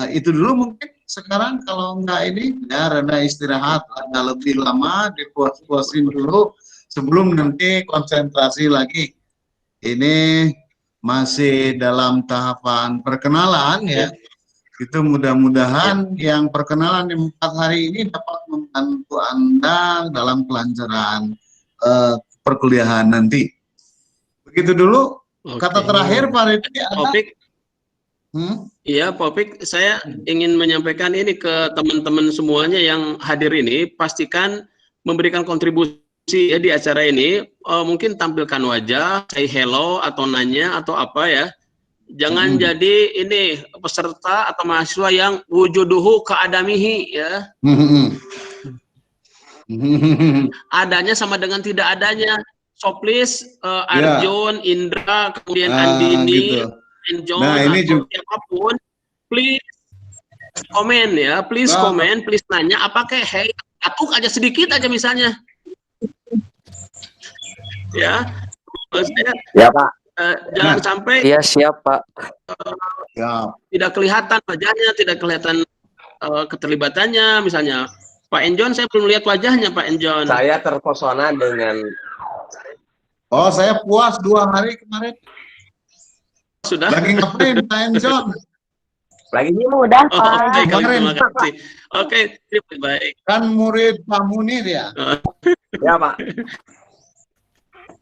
itu dulu mungkin. Sekarang kalau enggak ini ya rada istirahat agak lebih lama, dipuas-puasin dulu sebelum nanti konsentrasi lagi. Ini masih dalam tahapan perkenalan ya. Itu mudah-mudahan yang perkenalan di 4 hari ini dapat membantu Anda dalam kelancaran perkuliahan nanti. Begitu dulu. Kata terakhir Pak Rifki ada. Iya, Pak Opik, saya ingin menyampaikan ini ke teman-teman semuanya yang hadir ini, pastikan memberikan kontribusi ya di acara ini, mungkin tampilkan wajah, say hello atau nanya atau apa ya. Jangan jadi ini peserta atau mahasiswa yang wujuduhu keadamihi ya. Adanya sama dengan tidak adanya. So please Arjun, Indra, kemudian Andini, gitu. John, nah, ini atau juga siapapun, please komen ya, please komen, please nanya, apakah hey, atuk aja sedikit aja misalnya, ya, saya, ya Pak, jangan sampai, iya siap Pak, tidak kelihatan wajahnya, tidak kelihatan keterlibatannya, misalnya, Pak Enjon, saya belum lihat wajahnya Pak Enjon. Saya terpesona dengan, saya puas 2 hari kemarin. Sudah. Lagi ngapain Pak Enjon? Lagi ini udah Pak. Oke, terima kasih. Oke, baik. Kan murid Pak Munir ya? Ya Pak.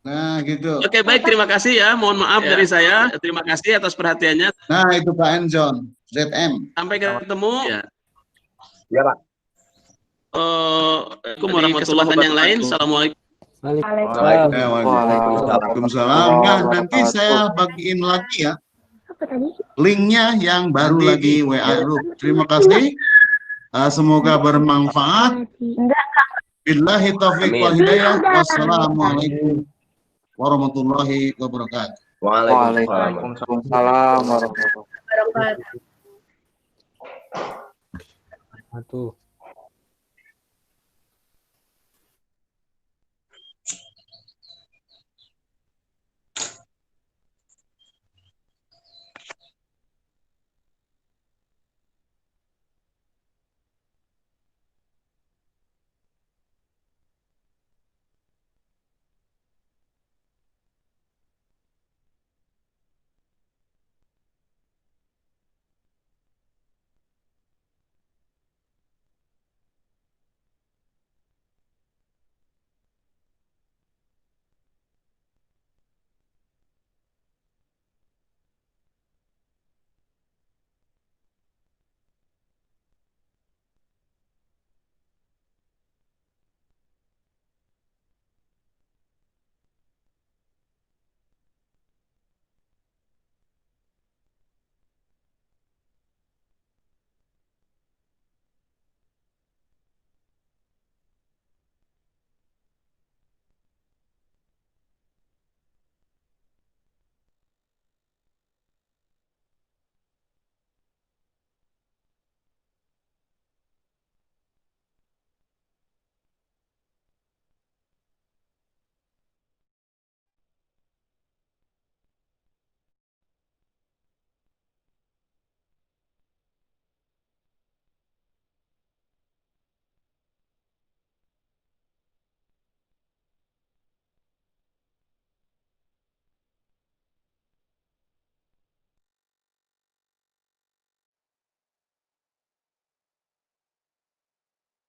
Nah gitu. Oke, baik, terima kasih ya. Mohon maaf dari saya. Terima kasih atas perhatiannya. Nah itu Pak Enjon, ZM. Sampai ketemu. Ya Pak. Assalamualaikum warahmatullahi wabarakatuh. Yang lain, assalamualaikum. Waalaikumsalam. Nah, nanti saya bagiin lagi ya linknya yang baru lagi WA group. Terima kasih. Semoga bermanfaat. Billahi taufiq wal hidayah. Wassalamualaikum warahmatullahi wabarakatuh. Waalaikumsalam warahmatullahi wabarakatuh.